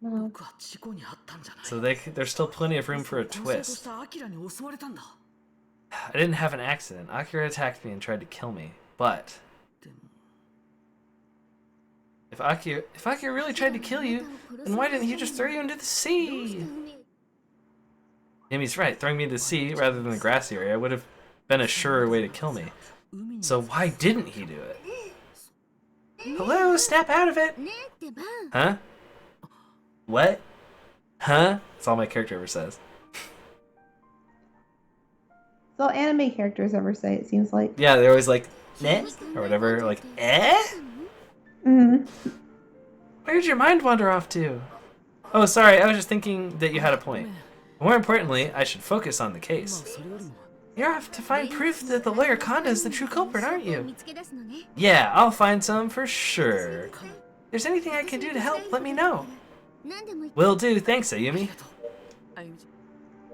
No. So there's still plenty of room for a twist. I didn't have an accident. Akira attacked me and tried to kill me. But if Akira really tried to kill you, then why didn't he just throw you into the sea? Amy's right. Throwing me into the sea rather than the grassy area would have been a surer way to kill me. So why didn't he do it? Hello, snap out of it! Huh? What? Huh? That's all my character ever says. It's all anime characters ever say, it seems like. Yeah, they're always like, "Meh?" or whatever, like, eh? Mm-hmm. Where'd your mind wander off to? Oh, sorry, I was just thinking that you had a point. More importantly, I should focus on the case. You're off to find proof that the lawyer Kanda is the true culprit, aren't you? Yeah, I'll find some for sure. If there's anything I can do to help, let me know. Will do, thanks, Ayumi.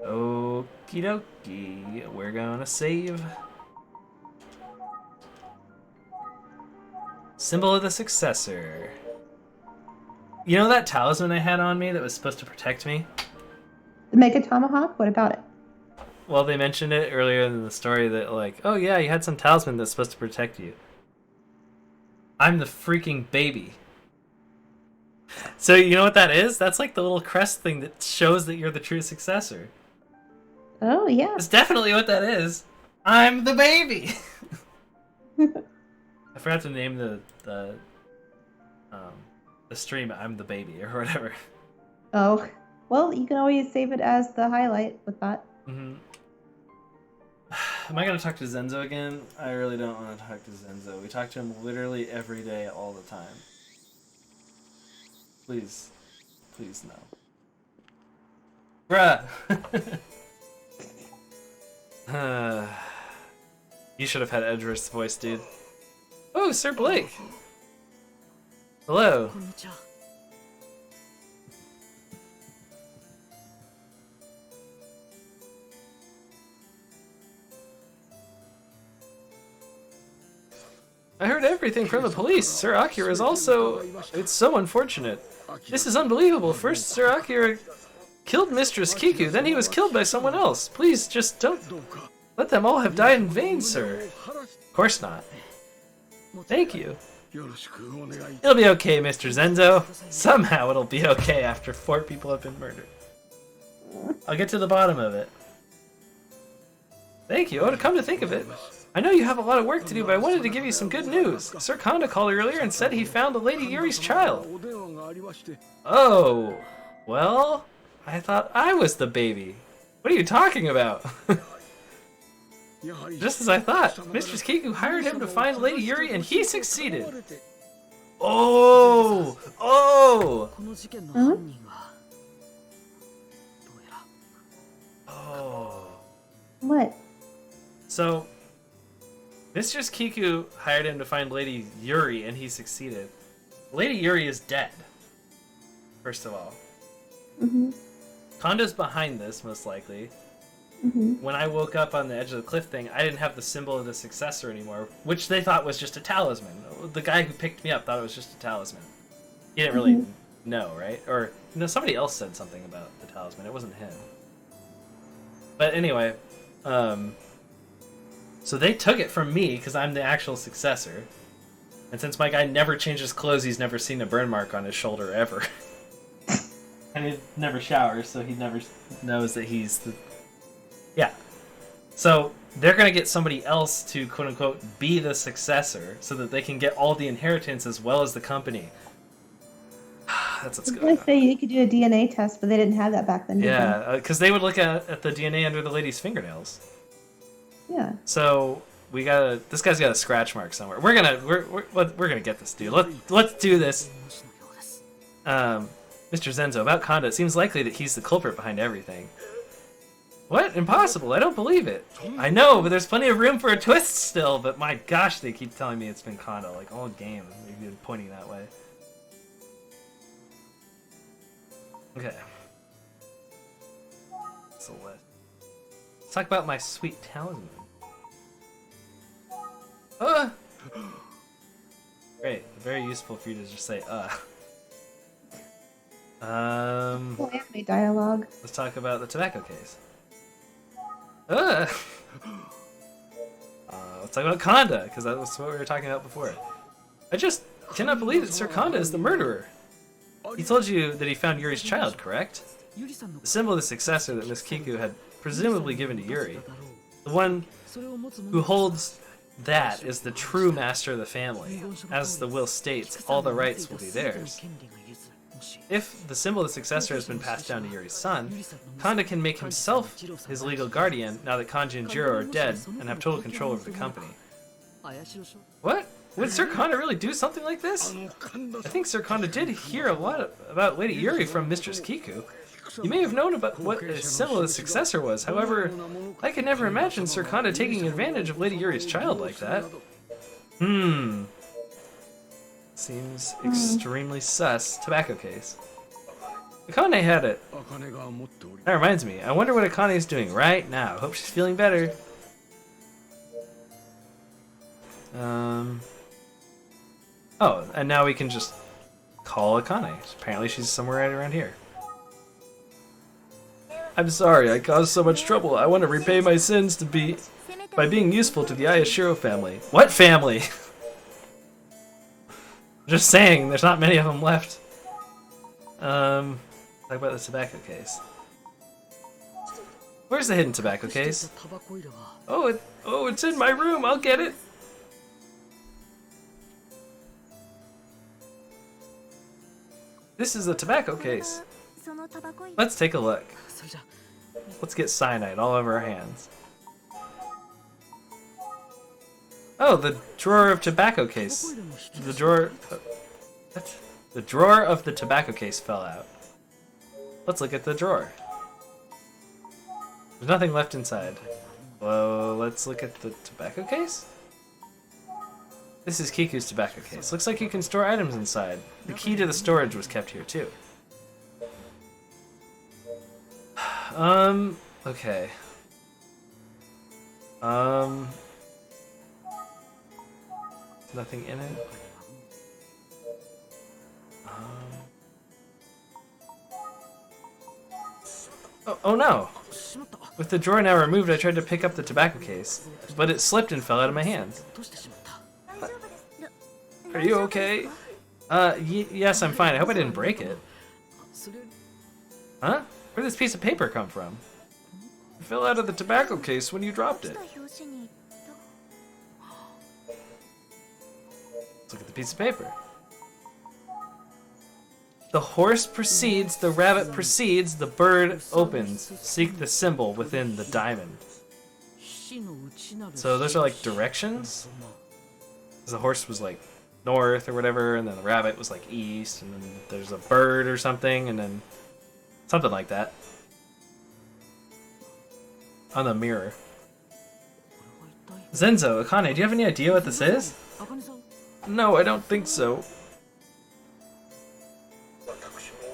Okie dokie, we're gonna save. Symbol of the successor. You know that talisman I had on me that was supposed to protect me? The Mega Tomahawk? What about it? Well, they mentioned it earlier in the story that, like, oh yeah, you had some talisman that's supposed to protect you. I'm the freaking baby. So you know what that is? That's like the little crest thing that shows that you're the true successor. Oh, yeah. That's definitely what that is. I'm the baby! I forgot to name the stream I'm the baby or whatever. Oh, well, you can always save it as the highlight with that. Mm-hmm. Am I gonna talk to Zenzo again? I really don't want to talk to Zenzo. We talk to him literally every day, all the time. Please. Please, no. Bruh! You should have had Edgeworth's voice, dude. Oh, Sir Blake. Hello. I heard everything from the police. Sir Akira is also... It's so unfortunate. This is unbelievable. First, Sir Akira killed Mistress Kiku, then he was killed by someone else. Please, just don't let them all have died in vain, sir. Of course not. Thank you. It'll be okay, Mr. Zenzo. Somehow it'll be okay after 4 people have been murdered. I'll get to the bottom of it. Thank you. Oh, to come to think of it, I know you have a lot of work to do, but I wanted to give you some good news. Sir Konda called earlier and said he found the Lady Yuri's child. Oh, well, I thought I was the baby. What are you talking about? Just as I thought. Mistress Kiku hired him to find Lady Yuri and he succeeded. Oh! Oh! Huh? Oh. What? So, Mistress Kiku hired him to find Lady Yuri, and he succeeded. Lady Yuri is dead, first of all. Mm-hmm. Konda's behind this, most likely. Mm-hmm. When I woke up on the edge of the cliff thing, I didn't have the symbol of the successor anymore, which they thought was just a talisman. The guy who picked me up thought it was just a talisman. He didn't really know, right? Or, somebody else said something about the talisman. It wasn't him. But anyway, so they took it from me because I'm the actual successor. And since my guy never changes clothes, he's never seen a burn mark on his shoulder ever. And he never showers, so he never knows that he's the... Yeah. So they're going to get somebody else to, quote-unquote, be the successor so that they can get all the inheritance as well as the company. That's what's going on. I was going to say you could do a DNA test, but they didn't have that back then. Yeah, because they would look at the DNA under the lady's fingernails. Yeah. So we gotta. This guy's got a scratch mark somewhere. We're gonna get this dude. Let's do this. Mr. Zenzo, about Konda, it seems likely that he's the culprit behind everything. What? Impossible! I don't believe it. I know, but there's plenty of room for a twist still. But my gosh, they keep telling me it's been Konda, like all game. They've been pointing that way. Okay. So let's talk about my sweet talisman. Great. Very useful for you to just say, Cool anime dialogue. Let's talk about the tobacco case. Let's talk about Konda, because that was what we were talking about before. I just cannot believe that Sir Konda is the murderer. He told you that he found Yuri's child, correct? The symbol of the successor that Miss Kiku had presumably given to Yuri. The one who holds that is the true master of the family. As the will states, all the rights will be theirs. If the symbol of the successor has been passed down to Yuri's son, Konda can make himself his legal guardian now that Kanji and Jiro are dead and have total control over the company. What? Would Sir Konda really do something like this? I think Sir Konda did hear a lot about Lady Yuri from Mistress Kiku. You may have known about what the symbol of the successor was, however, I could never imagine Sir Konda taking advantage of Lady Yuri's child like that. Seems extremely sus. Tobacco case. Akane had it. That reminds me, I wonder what Akane's doing right now. Hope she's feeling better. Oh, and now we can just call Akane. Apparently she's somewhere right around here. I'm sorry, I caused so much trouble. I want to repay my sins by being useful to the Ayashiro family. What family? Just saying, there's not many of them left. Talk about the tobacco case. Where's the hidden tobacco case? Oh, it's in my room. I'll get it. This is a tobacco case. Let's take a look. Let's get cyanide all over our hands. Oh, the drawer of tobacco case. The drawer... What? The drawer of the tobacco case fell out. Let's look at the drawer. There's nothing left inside. Whoa, let's look at the tobacco case. This is Kiku's tobacco case. Looks like you can store items inside. The key to the storage was kept here too. Okay. Nothing in it. Oh no! With the drawer now removed, I tried to pick up the tobacco case, but it slipped and fell out of my hands. Are you okay? Yes, I'm fine. I hope I didn't break it. Huh? Where'd this piece of paper come from? It fell out of the tobacco case when you dropped it. Let's look at the piece of paper. The horse proceeds, the rabbit proceeds, the bird opens. Seek the symbol within the diamond. So those are like directions? 'Cause the horse was like north or whatever, and then the rabbit was like east, and then there's a bird or something, and then something like that. On the mirror. Zenzo, Akane, do you have any idea what this is? No, I don't think so.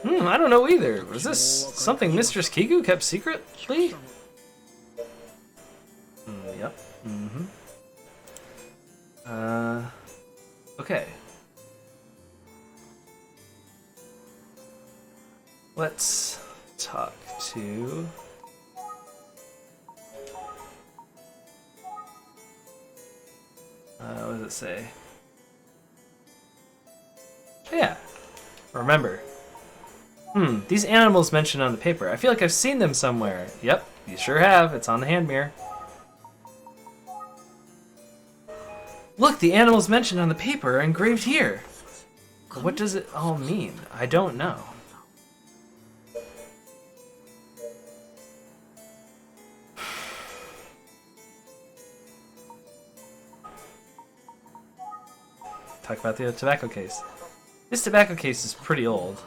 I don't know either. Was this something Mistress Kiku kept secretly? Yep. Okay. Let's talk to... what does it say? Yeah. Remember. These animals mentioned on the paper. I feel like I've seen them somewhere. Yep, you sure have. It's on the hand mirror. Look, the animals mentioned on the paper are engraved here. What does it all mean? I don't know. Talk about the tobacco case. This tobacco case is pretty old.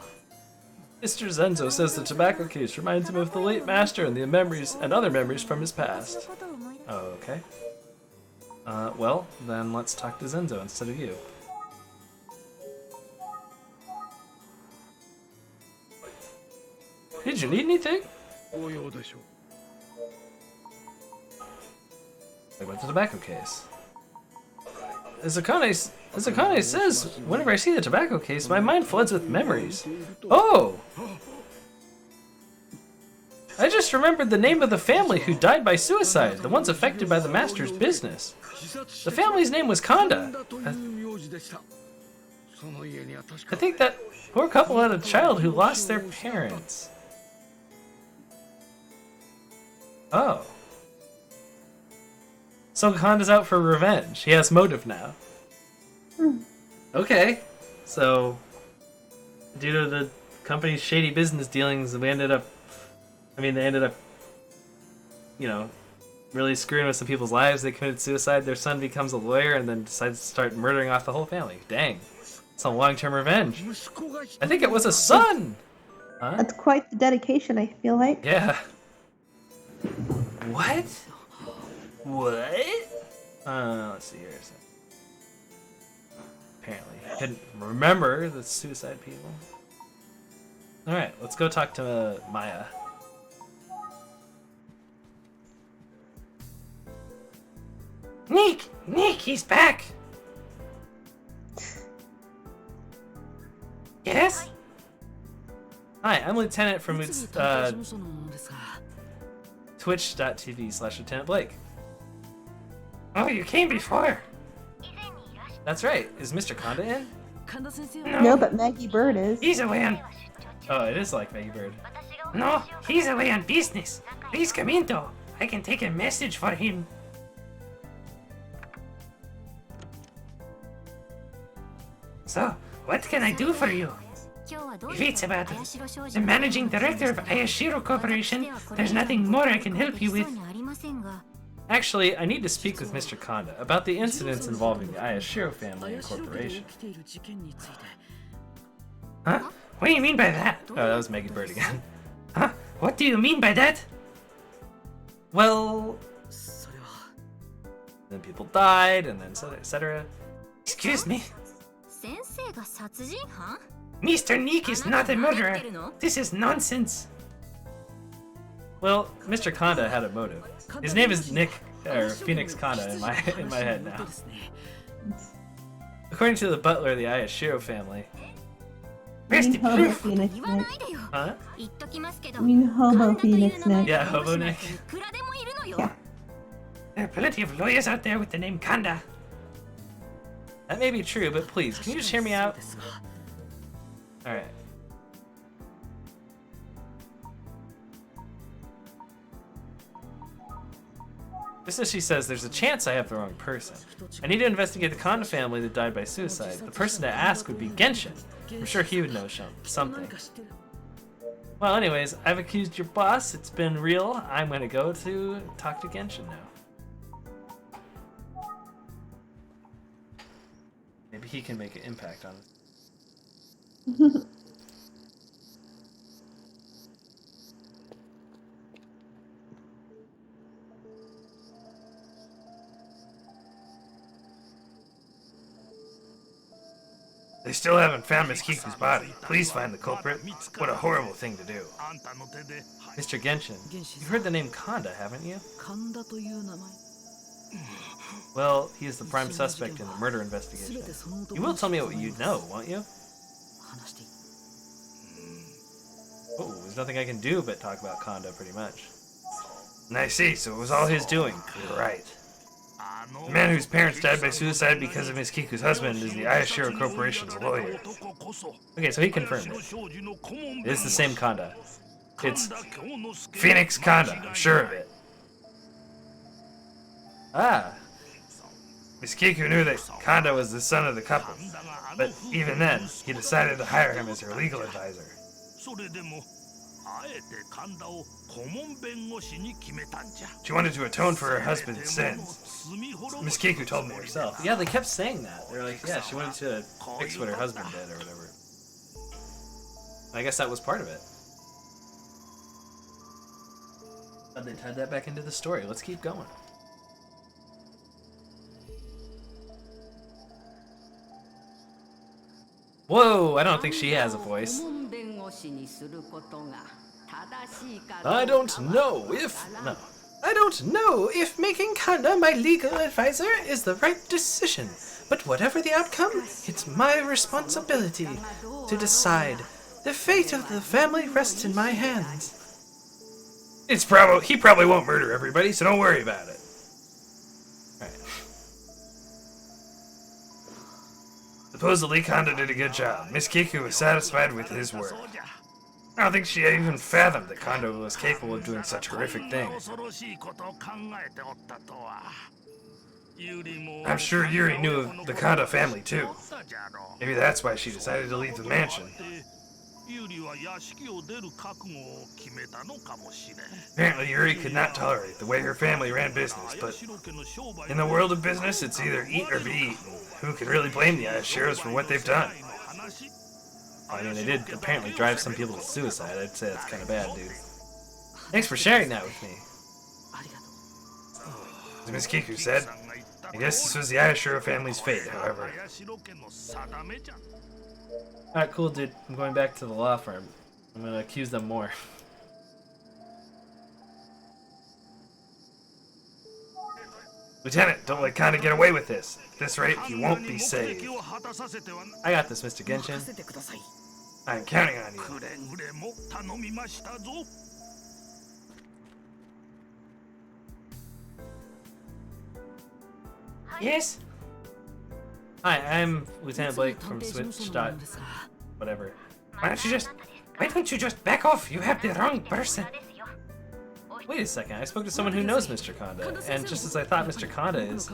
Mr. Zenzo says the tobacco case reminds him of the late master and the memories and other memories from his past. Oh, okay. Well, then let's talk to Zenzo instead of you. Did you need anything? Like about the tobacco case. As Akane says, whenever I see the tobacco case, my mind floods with memories. Oh! I just remembered the name of the family who died by suicide, the ones affected by the master's business. The family's name was Kanda. I think that poor couple had a child who lost their parents. Oh. So Kanda's out for revenge. He has motive now. Okay. So, due to the company's shady business dealings, they ended up, really screwing with some people's lives. They committed suicide. Their son becomes a lawyer and then decides to start murdering off the whole family. Dang. It's a long-term revenge. I think it was a son! Huh? That's quite the dedication, I feel like. Yeah. What? What? Let's see here. Apparently, he couldn't remember the suicide people. Alright, let's go talk to Maya. Nick, he's back! Yes? Hi, I'm Lieutenant from twitch.tv/Lieutenant Blake. Oh, you came before! That's right. Is Mr. Kanda in? No, but Maggie Bird is. He's away on... Oh, it is like Maggie Bird. No, he's away on business. Please come in, though. I can take a message for him. So, what can I do for you? If it's about the managing director of Ayashiro Corporation, there's nothing more I can help you with. Actually, I need to speak with Mr. Kanda about the incidents involving the Ayashiro family and corporation. Huh? What do you mean by that? Oh, that was Maggie Bird again. Huh? What do you mean by that? Well... Then people died, and then etc. Excuse me. Mr. Nick is not a murderer. This is nonsense. Well, Mr. Kanda had a motive. His name is Nick, or Phoenix Kanda in my head now. According to the butler of the Ayashiro family. Where's the proof? Phoenix Nick. Huh? I mean Hobo Phoenix Nick. Yeah, Hobo Nick. Yeah. There are plenty of lawyers out there with the name Kanda. That may be true, but please, can you just hear me out? Alright. Just as she says, there's a chance I have the wrong person. I need to investigate the Kanda family that died by suicide. The person to ask would be Genshin. I'm sure he would know something. Well, anyways, I've accused your boss. It's been real. I'm gonna go to talk to Genshin now. Maybe he can make an impact on it. They still haven't found Miss Kiku's body. Please find the culprit. What a horrible thing to do. Mr. Genshin, you've heard the name Kanda, haven't you? Well, he is the prime suspect in the murder investigation. You will tell me what you know, won't you? Oh, there's nothing I can do but talk about Kanda, pretty much. I see, so it was all his doing. You're right. The man whose parents died by suicide because of Miss Kiku's husband is the Ayashiro Corporation's lawyer. Okay, so he confirmed it. It is the same Kanda. It's Phoenix Kanda, I'm sure of it. Ah. Miss Kiku knew that Kanda was the son of the couple, but even then, he decided to hire him as her legal advisor. She wanted to atone for her husband's sins. Miss Kiku told me herself. Yeah, they kept saying that. They're like, yeah, she wanted to fix what her husband did or whatever. I guess that was part of it. But they tied that back into the story. Let's keep going. Whoa, I don't think she has a voice. I don't know if making Kanda my legal advisor is the right decision, but whatever the outcome, it's my responsibility to decide. The fate of the family rests in my hands. He probably won't murder everybody, so don't worry about it. Alright. Supposedly Kanda did a good job. Miss Kiku was satisfied with his work. I don't think she even fathomed that Kanda was capable of doing such horrific things. I'm sure Yuri knew of the Kanda family too. Maybe that's why she decided to leave the mansion. Apparently Yuri could not tolerate the way her family ran business, but in the world of business, it's either eat or be eaten. Who can really blame the Ayashiros for what they've done? I mean, they did apparently drive some people to suicide. I'd say that's kind of bad, dude. Thanks for sharing that with me. As Miss Kiku said, I guess this was the Ayashiro family's fate, however. Alright, cool, dude. I'm going back to the law firm. I'm gonna accuse them more. Lieutenant, don't let Kanda get away with this. At this rate, he won't be saved. I got this, Mr. Genshin. I'm counting on you. Yes? Hi, I'm Lieutenant Blake from Switch. Whatever. Why don't you just back off? You have the wrong person. Wait a second, I spoke to someone who knows Mr. Kanda, and just as I thought Mr. Kanda is...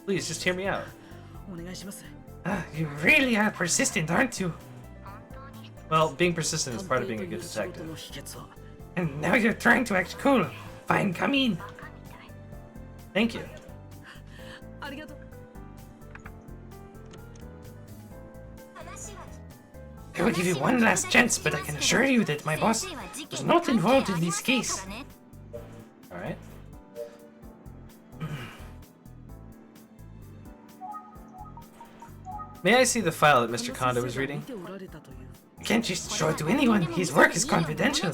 Please, just hear me out. You really are persistent, aren't you? Well, being persistent is part of being a good detective. And now you're trying to act cool. Fine, come in. Thank you. I will give you one last chance, but I can assure you that my boss was not involved in this case. Alright. May I see the file that Mr. Kondo was reading? You can't just show it to anyone. His work is confidential.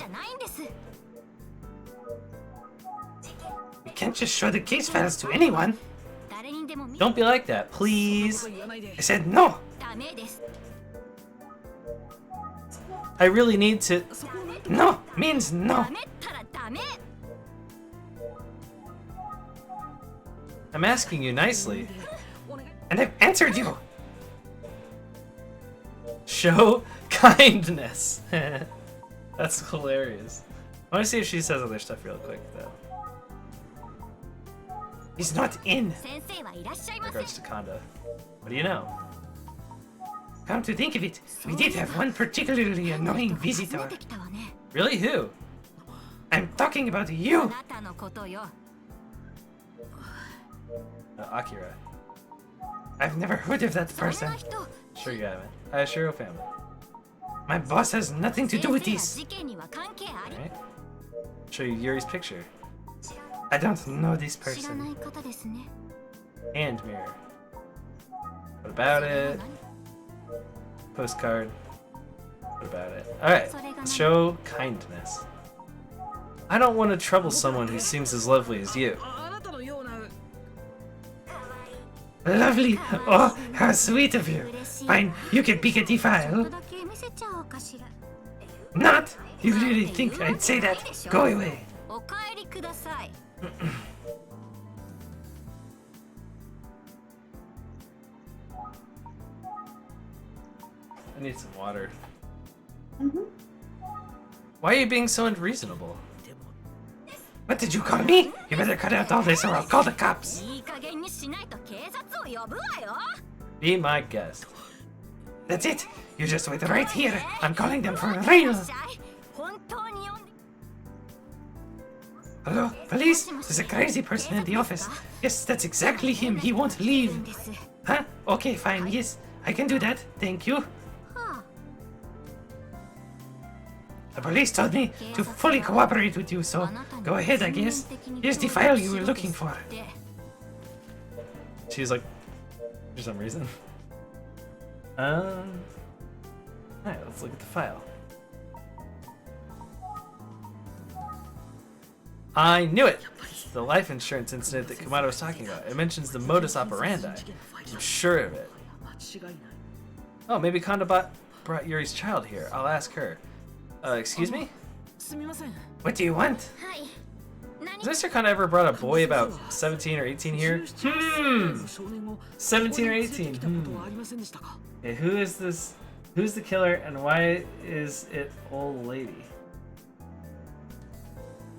You can't just show the case files to anyone. Don't be like that, please. I said no. I really need to... No means no. I'm asking you nicely. And I've answered you. Show kindness. That's hilarious. I want to see if she says other stuff real quick, though. He's not in. In regards to Kondo. What do you know? Come to think of it, we did have one particularly annoying visitor. Really? Who? I'm talking about you. Akira. I've never heard of that person. Sure you haven't. Ashiro family. My boss has nothing to do with this. Alright. Show you Yuri's picture. I don't know this person. Hand mirror. What about it? Postcard. What about it? Alright. Show kindness. I don't want to trouble someone who seems as lovely as you. Lovely. Oh, how sweet of you. Fine, you can pick a D file. Not? You really think I'd say that? Go away. I need some water. Mm-hmm. Why are you being so unreasonable? What did you call me? You better cut out all this or I'll call the cops. Be my guest. That's it. You just wait right here. I'm calling them for real. Hello, police? There's a crazy person in the office. Yes, that's exactly him. He won't leave. Huh? Okay, fine. Yes, I can do that. Thank you. The police told me to fully cooperate with you, so go ahead, I guess. Here's the file you were looking for. She's like, for some reason. Alright, let's look at the file. I knew it! It's the life insurance incident that Kamado was talking about. It mentions the modus operandi. I'm sure of it. Oh, maybe Kondo brought Yuri's child here. I'll ask her. Excuse me? What do you want? Has Mr. Kondo ever brought a boy about 17 or 18 here? 17 or 18. Okay, who is this? Who's the killer and why is it old lady?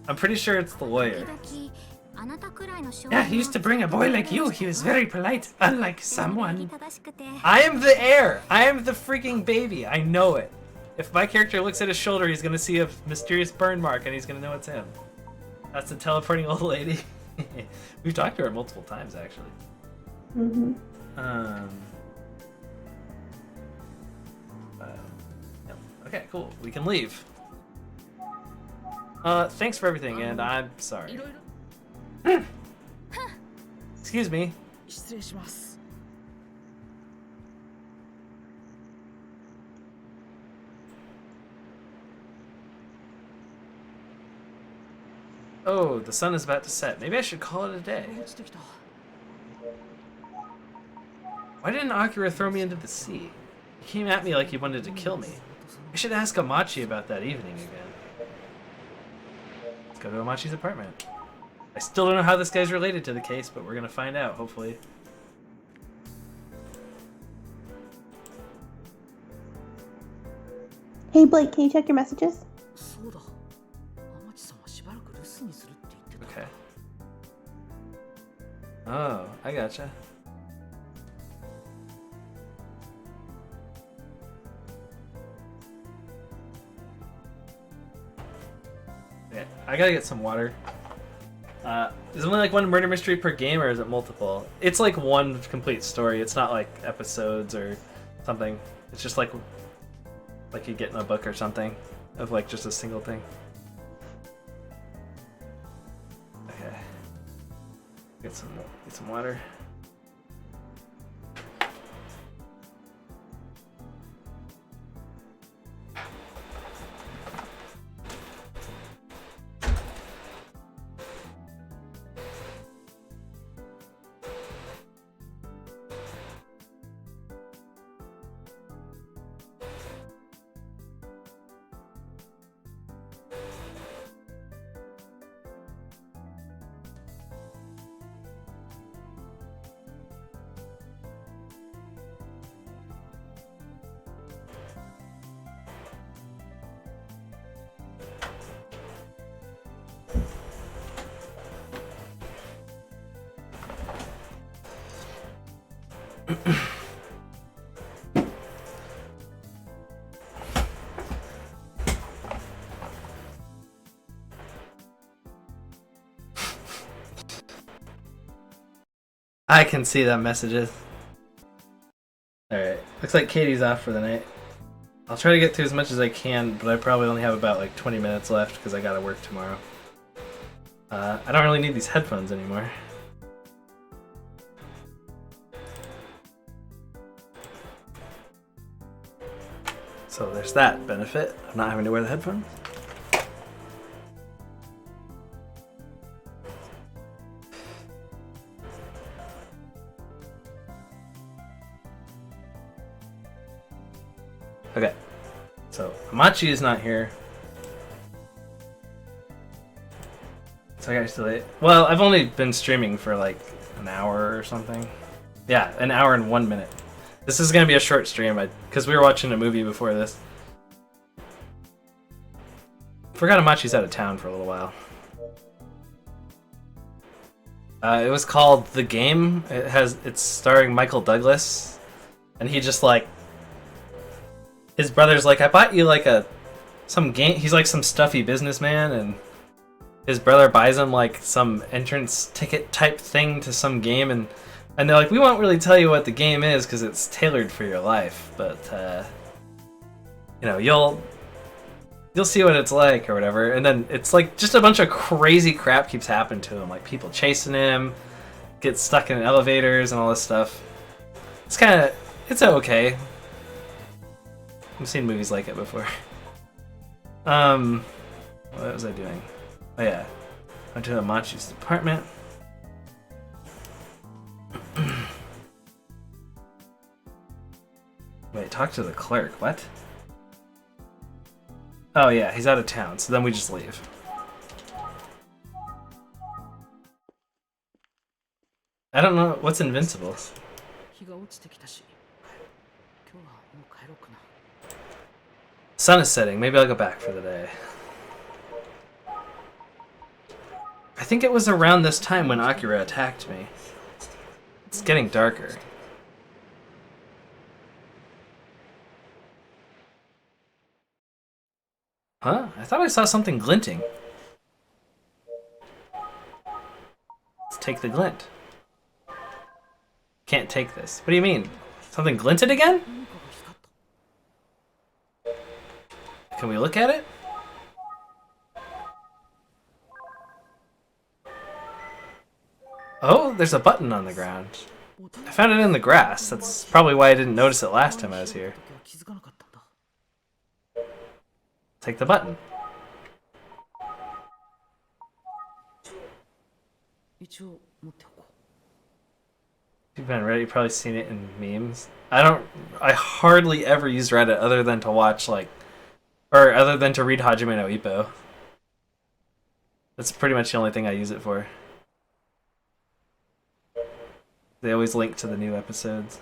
I'm pretty sure it's the lawyer. Yeah, he used to bring a boy like you. He was very polite, unlike someone. I am the heir! I am the freaking baby! I know it! If my character looks at his shoulder, he's gonna see a mysterious burn mark and he's gonna know it's him. That's the teleporting old lady. We've talked to her multiple times, actually. Mm-hmm. Yep. Okay, cool. We can leave. Thanks for everything, and I'm sorry. Excuse me. Oh, the sun is about to set. Maybe I should call it a day. Why didn't Akira throw me into the sea? He came at me like he wanted to kill me. I should ask Amachi about that evening again. Let's go to Amachi's apartment. I still don't know how this guy's related to the case, but we're gonna find out, hopefully. Hey Blake, can you check your messages? Okay. Oh, I gotcha. Okay, I gotta get some water. Is it only like one murder mystery per game, or is it multiple? It's like one complete story. It's not like episodes or something. It's just like you get in a book or something of like just a single thing. Okay. Get some water. I can see that messages. Alright, looks like Katie's off for the night. I'll try to get through as much as I can, but I probably only have about like 20 minutes left because I gotta work tomorrow. I don't really need these headphones anymore. So there's that benefit of not having to wear the headphones. Okay, so Amachi is not here. So I gotta delay it. Well, I've only been streaming for like an hour or something. Yeah, an hour and 1 minute. This is gonna be a short stream because we were watching a movie before this. Forgot Amachi's out of town for a little while. It was called The Game. It's starring Michael Douglas, and he just like his brother's like, I bought you like some game. He's like some stuffy businessman, and his brother buys him like some entrance ticket type thing to some game, and they're like, we won't really tell you what the game is because it's tailored for your life, but you know, you'll see what it's like or whatever. And then it's like just a bunch of crazy crap keeps happening to him, like people chasing him, get stuck in elevators and all this stuff. It's okay. I've seen movies like it before. What was I doing? Oh yeah, went to Amachi's apartment. Wait, talk to the clerk. What? Oh yeah, he's out of town, so then we just leave. I don't know what's invincible. Sun is setting. Maybe I'll go back for the day. I think it was around this time when Akira attacked me. It's getting darker. Huh? I thought I saw something glinting. Let's take the glint. Can't take this. What do you mean? Something glinted again? Can we look at it? Oh, there's a button on the ground. I found it in the grass. That's probably why I didn't notice it last time I was here. Take the button. You've been Reddit, you've probably seen it in memes. I hardly ever use Reddit other than to watch other than to read Hajime no Ippo. That's pretty much the only thing I use it for. They always link to the new episodes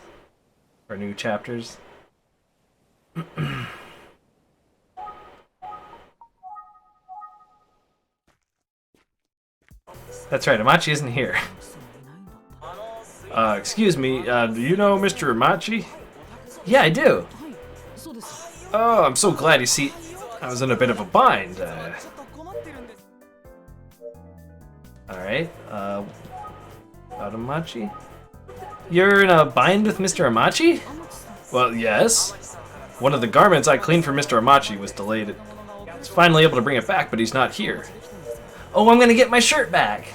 or new chapters. That's right, Amachi isn't here. Excuse me, do you know Mr. Amachi? Yeah, I do. Oh, I'm so glad. You see, I was in a bit of a bind. Alright, about Amachi? You're in a bind with Mr. Amachi? Well, yes. One of the garments I cleaned for Mr. Amachi was delayed. I was finally able to bring it back, but he's not here. Oh, I'm gonna get my shirt back.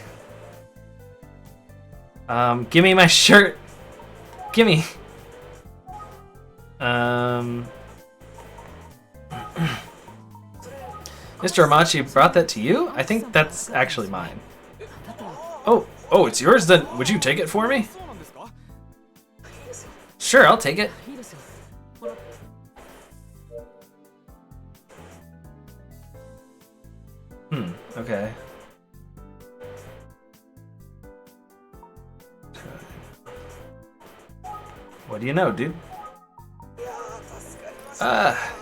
Give me my shirt. Gimme. Mr. Amachi brought that to you? I think that's actually mine. Oh, it's yours? Then would you take it for me? Sure, I'll take it. Okay. What do you know, dude?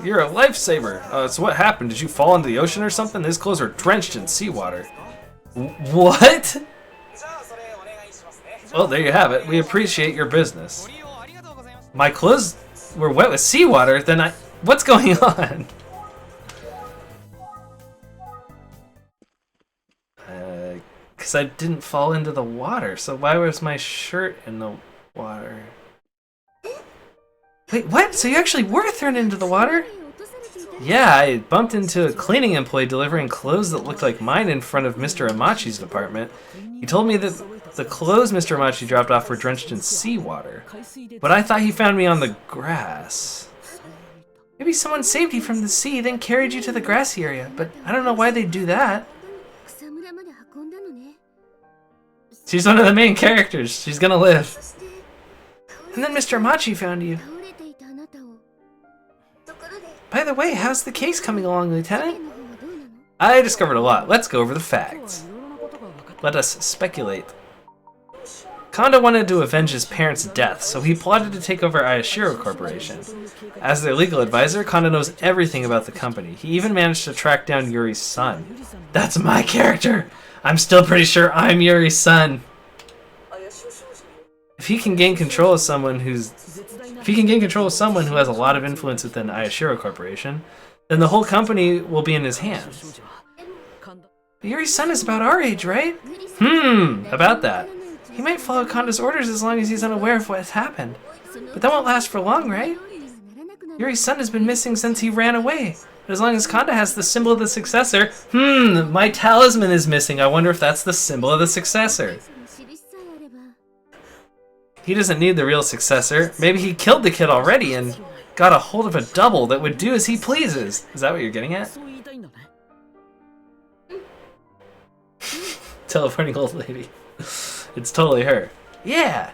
You're a lifesaver. So what happened? Did you fall into the ocean or something? His clothes are drenched in seawater. What? Well, there you have it. We appreciate your business. my clothes were wet with seawater, then what's going on? Because I didn't fall into the water, so why was my shirt in the water? Wait, what? So you actually were thrown into the water? Yeah, I bumped into a cleaning employee delivering clothes that looked like mine in front of Mr. Amachi's department. He told me that the clothes Mr. Amachi dropped off were drenched in seawater, but I thought he found me on the grass. Maybe someone saved you from the sea, then carried you to the grassy area, but I don't know why they'd do that. She's one of the main characters. She's gonna live. And then Mr. Amachi found you. By the way, how's the case coming along, Lieutenant? I discovered a lot. Let's go over the facts. Let us speculate. Kondo wanted to avenge his parents' death, so he plotted to take over Ayashiro Corporation. As their legal advisor, Kondo knows everything about the company. He even managed to track down Yuri's son. That's my character! I'm still pretty sure I'm Yuri's son. If he can gain control of someone who has a lot of influence within Ayashiro Corporation, then the whole company will be in his hands. But Yuri's son is about our age, right? About that. He might follow Kondo's orders as long as he's unaware of what has happened. But that won't last for long, right? Yuri's son has been missing since he ran away. But as long as Kondo has the symbol of the successor, my talisman is missing. I wonder if that's the symbol of the successor. He doesn't need the real successor. Maybe he killed the kid already and got a hold of a double that would do as he pleases. Is that what you're getting at? Teleporting old lady. It's totally her. Yeah!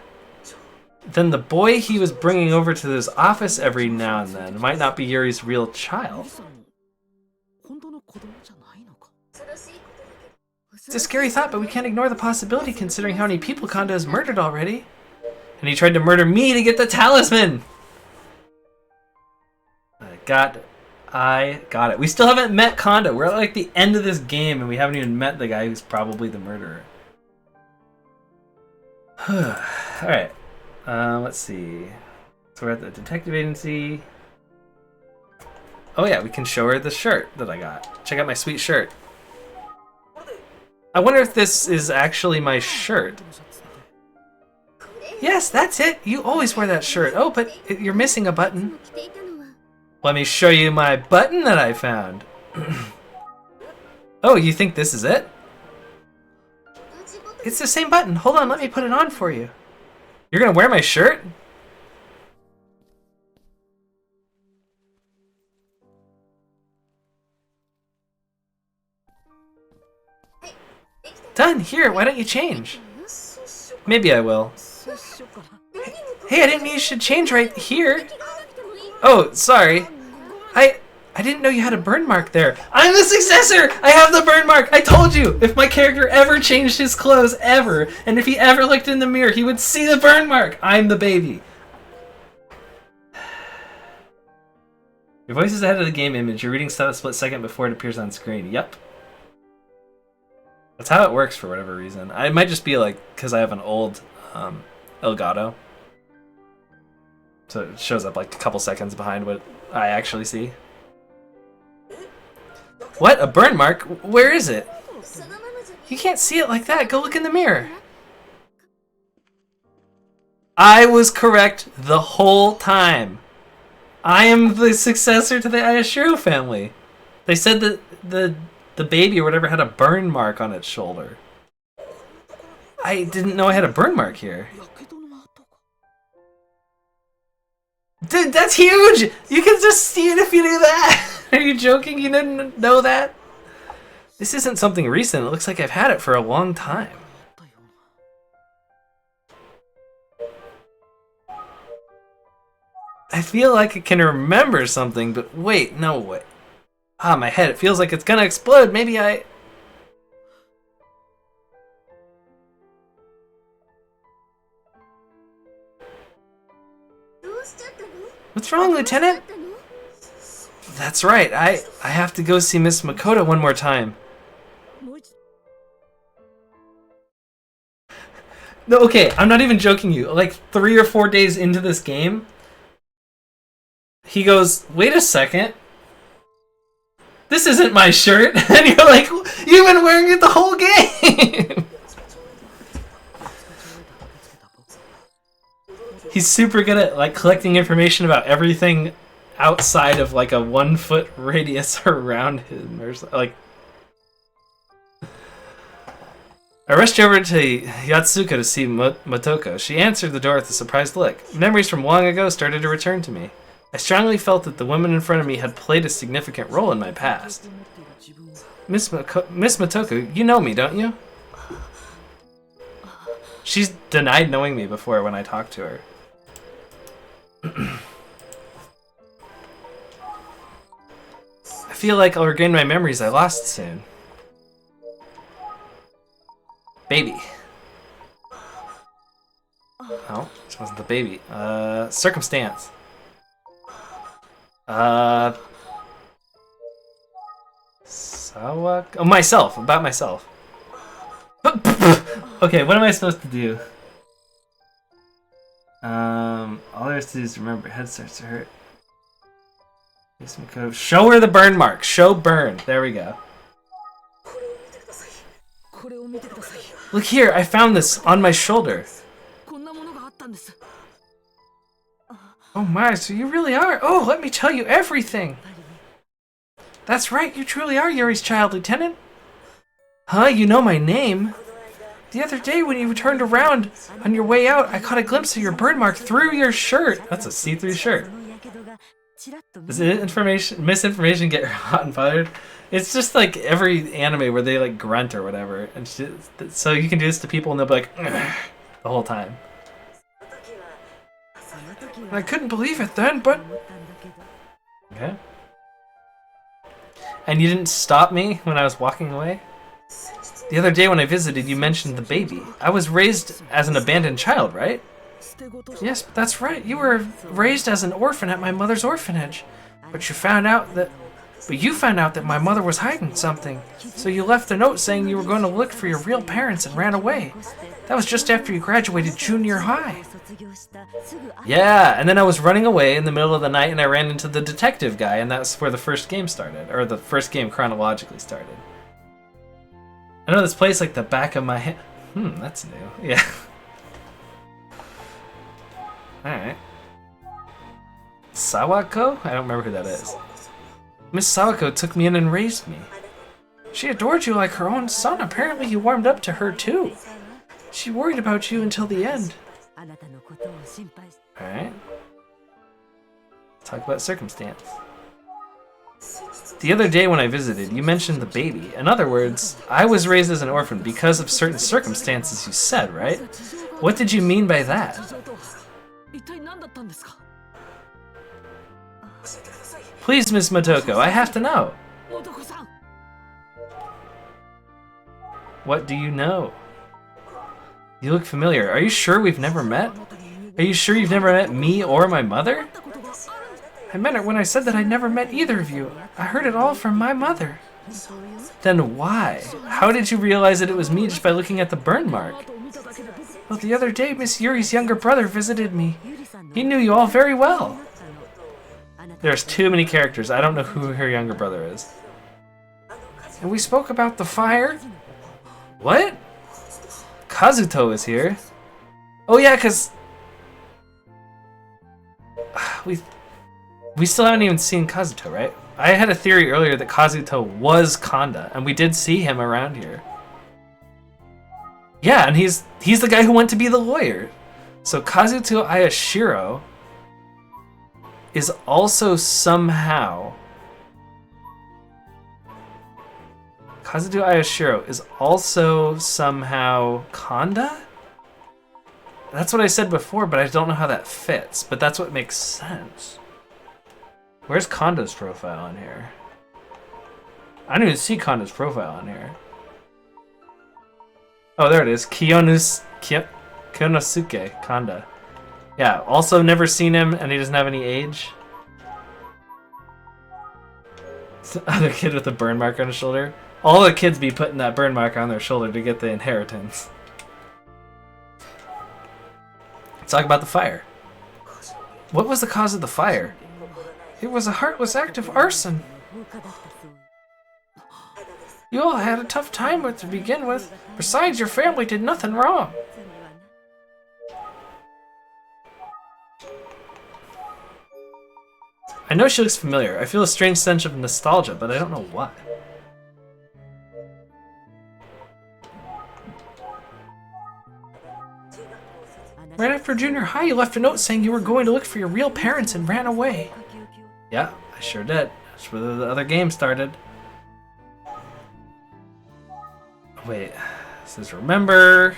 Then the boy he was bringing over to his office every now and then might not be Yuri's real child. It's a scary thought, but we can't ignore the possibility considering how many people Kondo has murdered already. And he tried to murder me to get the talisman! I got it. We still haven't met Kondo. We're at like the end of this game and we haven't even met the guy who's probably the murderer. Alright. Let's see. So we're at the detective agency. Oh yeah, we can show her the shirt that I got. Check out my sweet shirt. I wonder if this is actually my shirt. Yes, that's it. You always wear that shirt. Oh, but you're missing a button. Let me show you my button that I found. Oh, you think this is it? It's the same button. Hold on, let me put it on for you. You're gonna wear my shirt? Done. Here, why don't you change? Maybe I will. Hey, I didn't mean you should change right here. Oh, sorry. I didn't know you had a burn mark there. I'm the successor! I have the burn mark! I told you! If my character ever changed his clothes, ever, and if he ever looked in the mirror, he would see the burn mark! I'm the baby. Your voice is ahead of the game image. You're reading stuff a split second before it appears on screen. Yep. That's how it works for whatever reason. It might just be like, because I have an old Elgato. So it shows up like a couple seconds behind what I actually see. What? A burn mark? Where is it? You can't see it like that. Go look in the mirror. I was correct the whole time. I am the successor to the Ayashiro family. They said that the baby or whatever had a burn mark on its shoulder. I didn't know I had a burn mark here. Dude, that's huge! You can just see it if you do that! Are you joking? You didn't know that? This isn't something recent. It looks like I've had it for a long time. I feel like I can remember something, but wait, no way. Ah, my head, it feels like it's gonna explode. Maybe I... What's wrong, Lieutenant? That's right, I have to go see Miss Makoto one more time. No, okay, I'm not even joking you. Like 3 or 4 days into this game, he goes, wait a second. This isn't my shirt. And you're like, you've been wearing it the whole game. He's super good at like collecting information about everything outside of like a 1 foot radius around him, or like. I rushed over to Yatsuka to see Motoko. She answered the door with a surprised look. Memories from long ago started to return to me. I strongly felt that the woman in front of me had played a significant role in my past. Miss Motoko, you know me, don't you? She's denied knowing me before when I talked to her. I feel like I'll regain my memories I lost soon. Baby. Oh, this wasn't the baby. Circumstance. Oh, myself. About myself. Okay, what am I supposed to do? All there is to do is remember. Head starts to hurt. Show her the burn mark. Show burn. There we go. Look here, I found this on my shoulder. Oh my, so you really are. Oh, let me tell you everything. That's right, you truly are Yuri's child, Lieutenant. Huh, you know my name? The other day when you turned around on your way out, I caught a glimpse of your burn mark through your shirt. That's a see-through shirt. Does misinformation get hot and bothered? It's just like every anime where they like grunt or whatever, and so you can do this to people and they'll be like the whole time. I couldn't believe it then, but okay. And you didn't stop me when I was walking away? The other day when I visited, you mentioned the baby. I was raised as an abandoned child, right? Yes, that's right. You were raised as an orphan at my mother's orphanage. But you found out that my mother was hiding something. So you left a note saying you were going to look for your real parents and ran away. That was just after you graduated junior high. Yeah, and then I was running away in the middle of the night and I ran into the detective guy, and that's where the first game started, or the first game chronologically started. I know this place like the back of my hand. That's new. Yeah. Alright. Sawako? I don't remember who that is. Miss Sawako took me in and raised me. She adored you like her own son. Apparently you warmed up to her too. She worried about you until the end. Alright. Talk about circumstance. The other day when I visited, you mentioned the baby. In other words, I was raised as an orphan because of certain circumstances you said, right? What did you mean by that? Please, Miss Motoko, I have to know. What do you know? You look familiar. Are you sure we've never met? Are you sure you've never met me or my mother? I meant it when I said that I'd never met either of you. I heard it all from my mother. Then why? How did you realize that it was me just by looking at the burn mark? Well, the other day, Miss Yuri's younger brother visited me. He knew you all very well. There's too many characters. I don't know who her younger brother is. And we spoke about the fire? What? Kazuto is here. Oh yeah, because we still haven't even seen Kazuto, right? I had a theory earlier that Kazuto was Kanda, and we did see him around here. Yeah, and he's the guy who went to be the lawyer. So Kazuto Ayashiro is also somehow... Kazuto Ayashiro is also somehow Kanda? That's what I said before, but I don't know how that fits. But that's what makes sense. Where's Kanda's profile on here? I don't even see Kanda's profile on here. Oh, there it is. Kiyonosuke Kanda. Yeah, also never seen him, and he doesn't have any age. Other kid with a burn mark on his shoulder. All the kids be putting that burn mark on their shoulder to get the inheritance. Let's talk about the fire. What was the cause of the fire? It was a heartless act of arson. You all had a tough time with to begin with. Besides, your family did nothing wrong. I know she looks familiar. I feel a strange sense of nostalgia, but I don't know why. Right after junior high, you left a note saying you were going to look for your real parents and ran away. Yeah, I sure did. That's where the other game started. Wait, it says remember,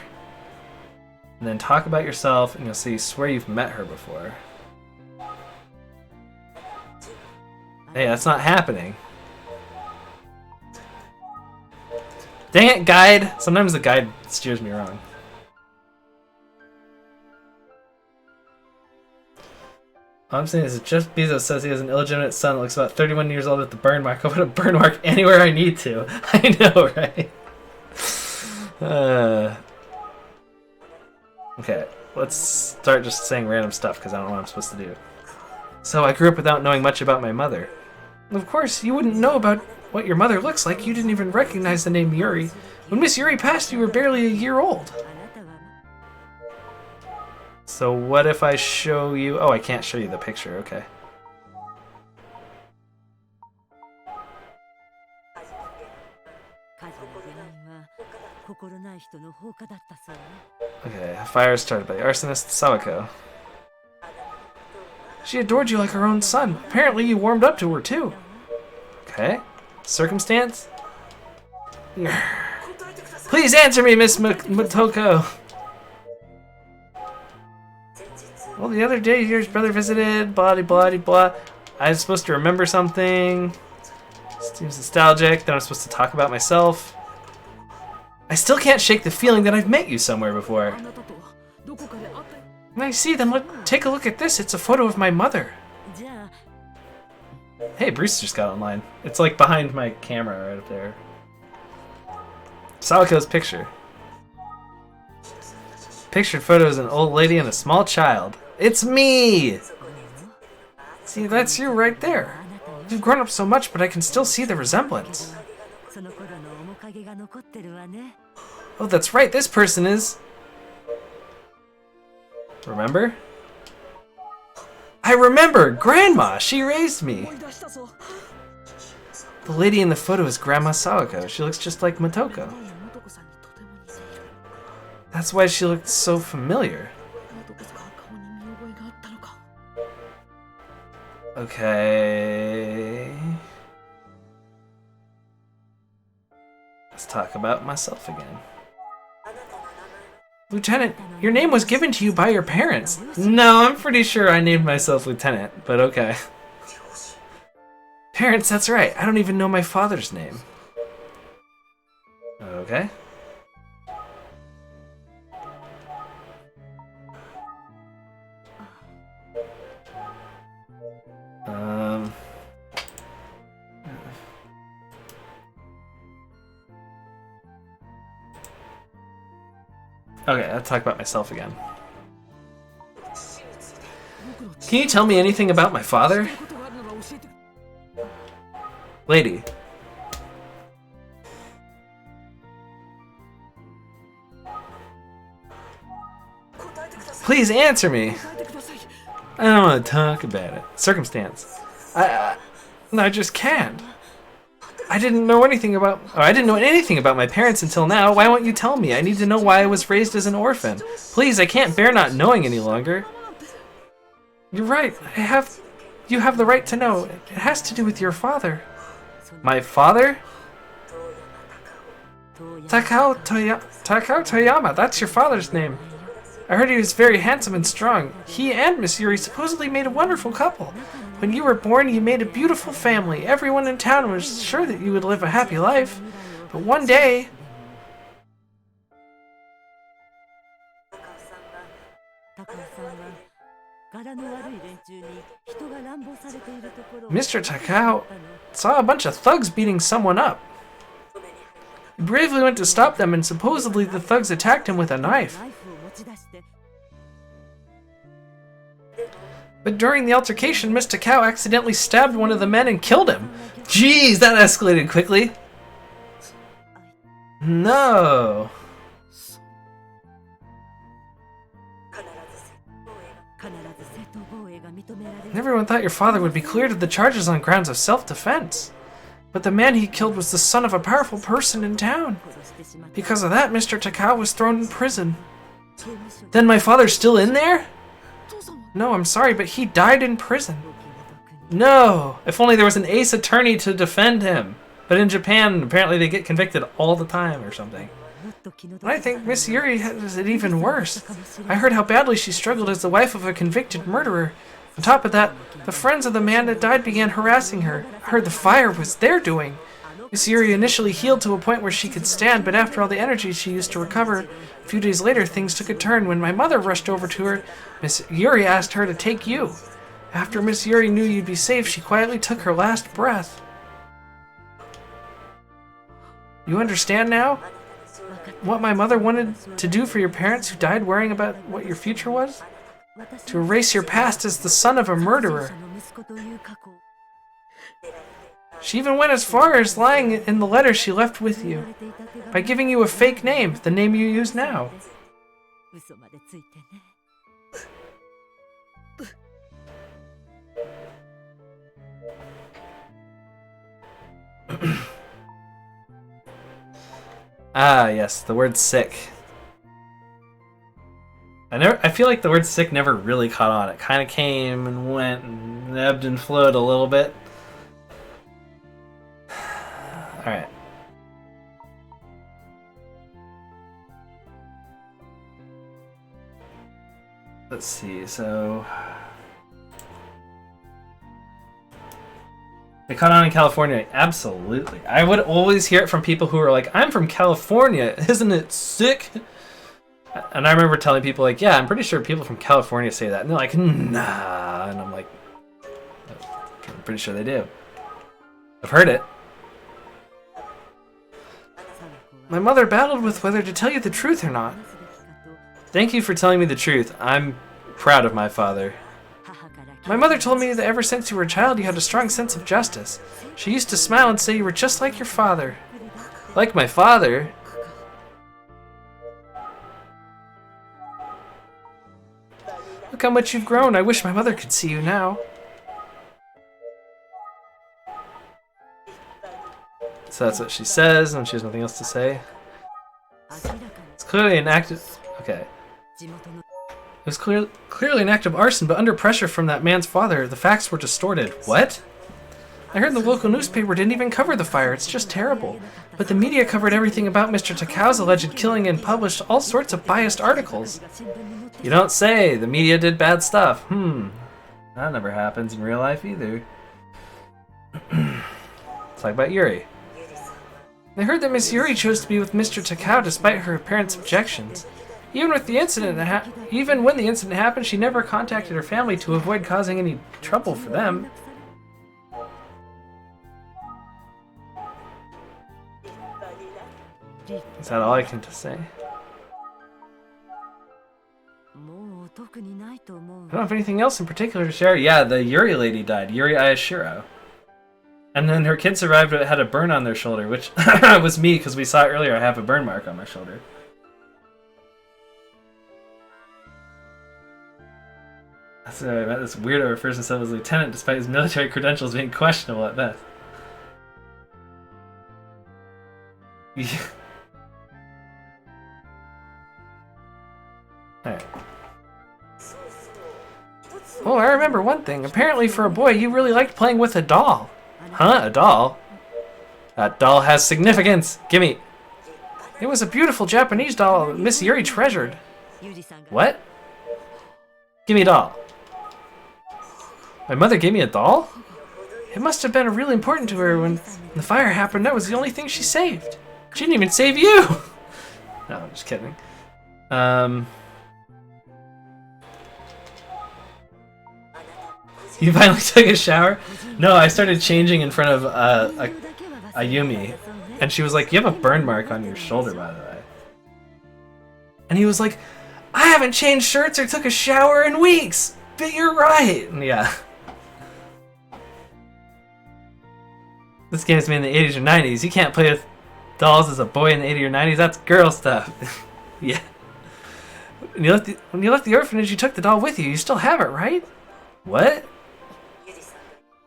and then talk about yourself, and you'll see, swear you've met her before. Hey, that's not happening. Dang it, guide! Sometimes the guide steers me wrong. All I'm saying is that Jeff Bezos says he has an illegitimate son that looks about 31 years old with the burn mark. I'll put a burn mark anywhere I need to. I know, right? Okay, let's start just saying random stuff because I don't know what I'm supposed to do. So I grew up without knowing much about my mother. Of course, you wouldn't know about what your mother looks like. You didn't even recognize the name Yuri. When Miss Yuri passed, you were barely a year old. So what if I show you... Oh, I can't show you the picture. Okay. Okay, a fire started by the arsonist Sawako. She adored you like her own son. Apparently you warmed up to her too. Okay. Circumstance? Please answer me, Miss Motoko. Well, the other day your brother visited, blah blah blah. I was supposed to remember something. Seems nostalgic. Then I'm supposed to talk about myself. I still can't shake the feeling that I've met you somewhere before. I see, then take a look at this. It's a photo of my mother. Hey, Bruce just got online. It's like behind my camera right up there. Sawako's picture. Pictured photo is an old lady and a small child. It's me! See, that's you right there. You've grown up so much, but I can still see the resemblance. Oh, that's right, this person is... Remember? I remember! Grandma! She raised me! The lady in the photo is Grandma Sawako. She looks just like Motoko. That's why she looked so familiar. Okay... Let's talk about myself again. Lieutenant, your name was given to you by your parents. No, I'm pretty sure I named myself Lieutenant, but okay. Parents, that's right. I don't even know my father's name. Okay. Okay, let's talk about myself again. Can you tell me anything about my father? Lady. Please answer me. I don't want to talk about it. Circumstance. I just can't. I didn't know anything about my parents until now. Why won't you tell me? I need to know why I was raised as an orphan. Please, I can't bear not knowing any longer. You're right. You have the right to know. It has to do with your father. My father? Takao Toyama, that's your father's name. I heard he was very handsome and strong. He and Miss Yuri supposedly made a wonderful couple. When you were born, you made a beautiful family. Everyone in town was sure that you would live a happy life. But one day... Mr. Takao saw a bunch of thugs beating someone up. He bravely went to stop them, and supposedly the thugs attacked him with a knife. But during the altercation, Miss Takao accidentally stabbed one of the men and killed him. Jeez, that escalated quickly. No. Everyone thought your father would be cleared of the charges on grounds of self-defense. But the man he killed was the son of a powerful person in town. Because of that, Mr. Takao was thrown in prison. Then my father's still in there? No, I'm sorry, but he died in prison. No! If only there was an ace attorney to defend him. But in Japan, apparently they get convicted all the time or something. And I think Miss Yuri has it even worse. I heard how badly she struggled as the wife of a convicted murderer. On top of that, the friends of the man that died began harassing her. I heard the fire was their doing. Miss Yuri initially healed to a point where she could stand, but after all the energy she used to recover, a few days later things took a turn when my mother rushed over to her. Miss Yuri asked her to take you. After Miss Yuri knew you'd be safe, she quietly took her last breath. You understand now? What my mother wanted to do for your parents who died worrying about what your future was? To erase your past as the son of a murderer. She even went as far as lying in the letter she left with you, by giving you a fake name, the name you use now. Ah, yes, the word sick. I feel like the word sick never really caught on. It kind of came and went and ebbed and flowed a little bit. Alright. Let's see, so... It caught on in California. Absolutely. I would always hear it from people who are like, I'm from California. Isn't it sick? And I remember telling people like, yeah, I'm pretty sure people from California say that. And they're like, nah. And I'm like, I'm pretty sure they do. I've heard it. My mother battled with whether to tell you the truth or not. Thank you for telling me the truth. I'm proud of my father. My mother told me that ever since you were a child, you had a strong sense of justice. She used to smile and say you were just like your father. Like my father? Look how much you've grown. I wish my mother could see you now. So that's what she says, and she has nothing else to say. It's clearly an act of... Okay. It was clearly an act of arson, but under pressure from that man's father, the facts were distorted. What? I heard the local newspaper didn't even cover the fire. It's just terrible. But the media covered everything about Mr. Takao's alleged killing and published all sorts of biased articles. You don't say. The media did bad stuff. That never happens in real life either. Let's talk about Yuri. I heard that Miss Yuri chose to be with Mr. Takao despite her parents' objections. Even when the incident happened, she never contacted her family to avoid causing any trouble for them. Is that all I can say? I don't have anything else in particular to share. Yeah, the Yuri lady died, Yuri Ayashiro. And then her kid survived but had a burn on their shoulder, which was me because we saw it earlier. I have a burn mark on my shoulder. So I met this weirdo who first himself as a lieutenant despite his military credentials being questionable at best. Alright. Oh, I remember one thing. Apparently for a boy, you really liked playing with a doll. Huh? A doll? That doll has significance. Gimme. It was a beautiful Japanese doll that Miss Yuri treasured. What? Gimme a doll. My mother gave me a doll? It must have been really important to her when the fire happened. That was the only thing she saved. She didn't even save you! No, I'm just kidding. You finally took a shower? No, I started changing in front of a Yumi. And she was like, you have a burn mark on your shoulder, by the way. And he was like, I haven't changed shirts or took a shower in weeks! But you're right! Yeah. This game's made in the 80s or 90s. You can't play with dolls as a boy in the 80s or 90s. That's girl stuff. Yeah. When you left the orphanage, you took the doll with you. You still have it, right? What?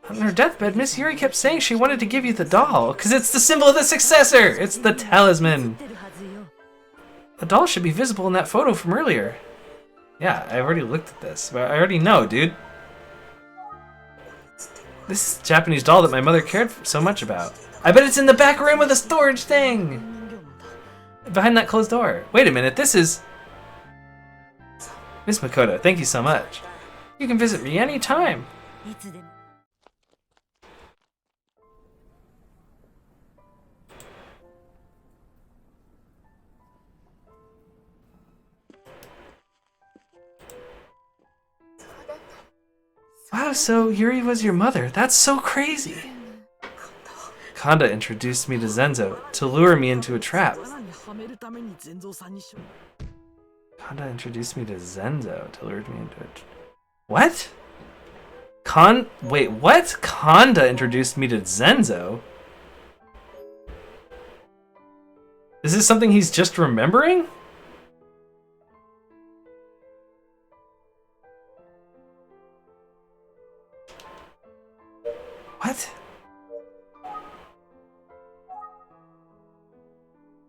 On her deathbed, Miss Yuri kept saying she wanted to give you the doll, because it's the symbol of the successor! It's the talisman! The doll should be visible in that photo from earlier. Yeah, I already looked at this, but I already know, dude. This is the Japanese doll that my mother cared so much about. I bet it's in the back room of the storage thing! Behind that closed door. Wait a minute, this is... Miss Makoto, thank you so much. You can visit me anytime. Wow, so Yuri was your mother. That's so crazy. Kanda introduced me to Zenzo to lure me into a trap. Kanda introduced me to Zenzo to lure me into a trap. What? Wait, what? Kanda introduced me to Zenzo? Is this something he's just remembering? What?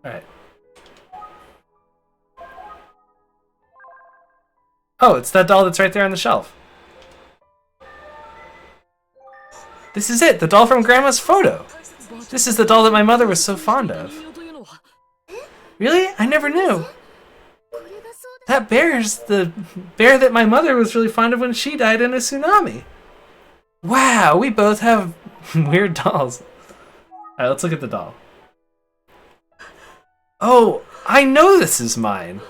Alright. Oh, it's that doll that's right there on the shelf. This is it, the doll from Grandma's photo. This is the doll that my mother was so fond of. Really? I never knew. That bear is the bear that my mother was really fond of when she died in a tsunami. Wow, we both have weird dolls. Alright, let's look at the doll. Oh, I know this is mine.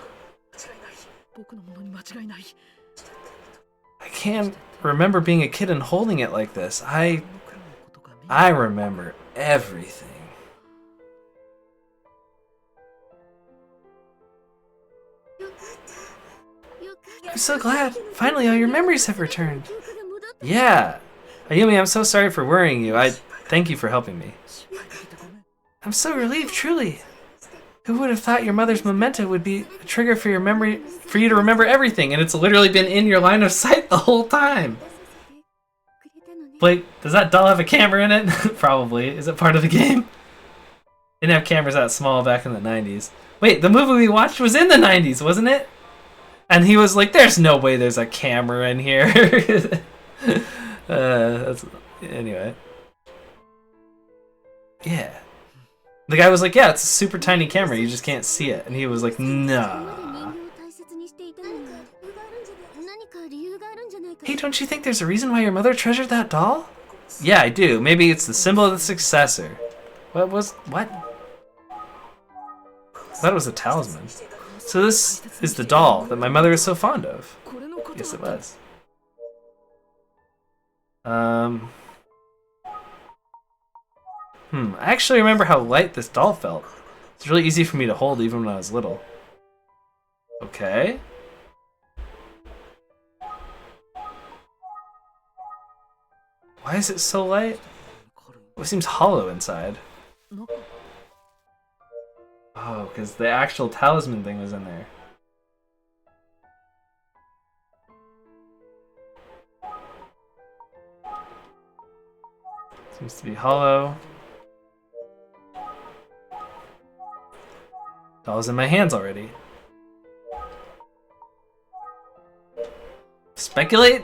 I can't remember being a kid and holding it like this. I remember everything. I'm so glad. Finally, all your memories have returned. Yeah. Ayumi, I'm so sorry for worrying you. I thank you for helping me. I'm so relieved, truly. Who would have thought your mother's memento would be a trigger for your memory, for you to remember everything, and it's literally been in your line of sight the whole time. Wait, does that doll have a camera in it? Probably. Is it part of the game? Didn't have cameras that small back in the 90s. Wait, the movie we watched was in the 90s, wasn't it? And he was like, there's no way there's a camera in here. Anyway. Yeah. The guy was like, yeah, it's a super tiny camera, you just can't see it. And he was like, nah. Hey, don't you think there's a reason why your mother treasured that doll? Yeah, I do. Maybe it's the symbol of the successor. What? I thought it was a talisman. So this is the doll that my mother is so fond of. Yes, it was. I actually remember how light this doll felt. It's really easy for me to hold even when I was little. Okay. Why is it so light? It seems hollow inside. Oh, because the actual talisman thing was in there. Seems to be hollow. Doll's in my hands already. Speculate?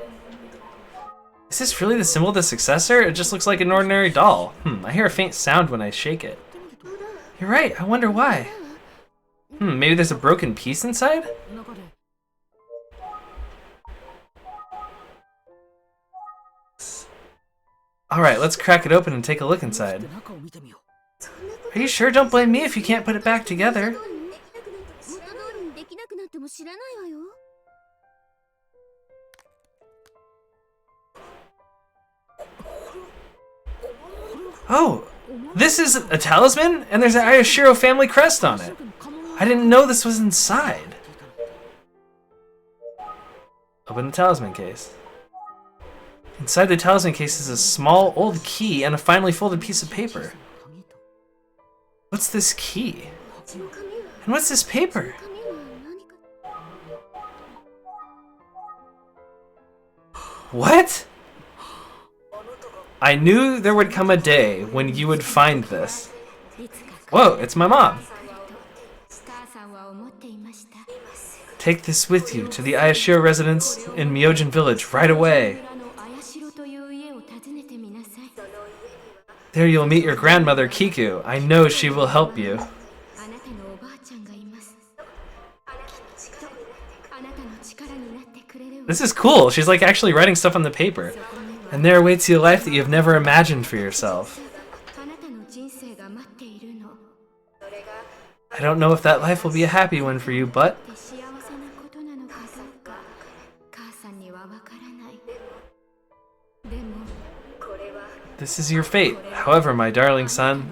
Is this really the symbol of the successor? It just looks like an ordinary doll. I hear a faint sound when I shake it. You're right, I wonder why. Maybe there's a broken piece inside? Alright, let's crack it open and take a look inside. Are you sure? Don't blame me if you can't put it back together. Oh, this is a talisman? And there's an Ayashiro family crest on it. I didn't know this was inside. Open the talisman case. Inside the talisman case is a small old key and a finely folded piece of paper. What's this key? And what's this paper? What? I knew there would come a day when you would find this. Whoa, it's my mom. Take this with you to the Ayashiro residence in Myojin village right away. There you'll meet your grandmother Kiku. I know she will help you. This is cool. She's like actually writing stuff on the paper. And there awaits you a life that you have never imagined for yourself. I don't know if that life will be a happy one for you, but... This is your fate. However, my darling son,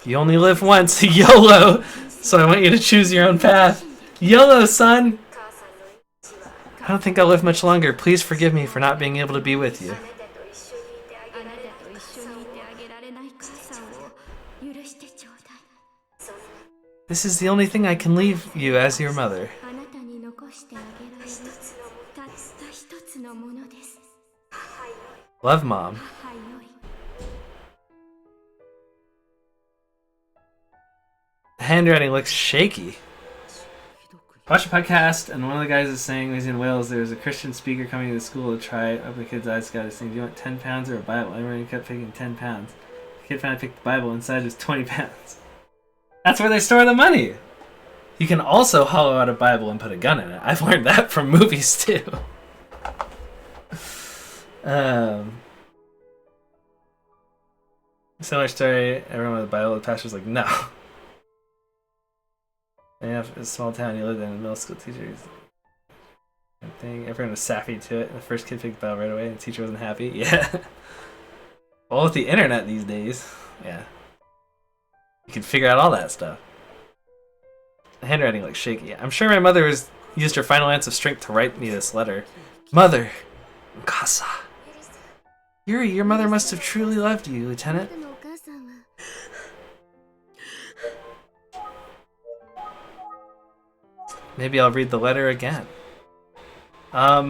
you only live once, YOLO! So I want you to choose your own path. YOLO, son! I don't think I'll live much longer. Please forgive me for not being able to be with you. This is the only thing I can leave you as your mother. Love, Mom. The handwriting looks shaky. Watch a podcast, and one of the guys is saying he's in Wales. There's a Christian speaker coming to the school to try it. Up the kid's eyes got to saying, do you want 10 pounds or a Bible? Everyone kept picking 10 pounds. The kid finally picked the Bible. Inside was 20 pounds. That's where they store the money. You can also hollow out a Bible and put a gun in it. I've learned that from movies too. Similar story. Everyone with a Bible. The pastor's like, no. And you have a small town you lived in, middle school teachers. Thing. Everyone was sappy to it. The first kid picked the Bible right away, and the teacher wasn't happy. Yeah. Well, with the internet these days, yeah. You can figure out all that stuff. The handwriting looks shaky. I'm sure my mother used her final ounce of strength to write me this letter. Mother, Casa. Yuri, your mother must have truly loved you, Lieutenant. Maybe I'll read the letter again. I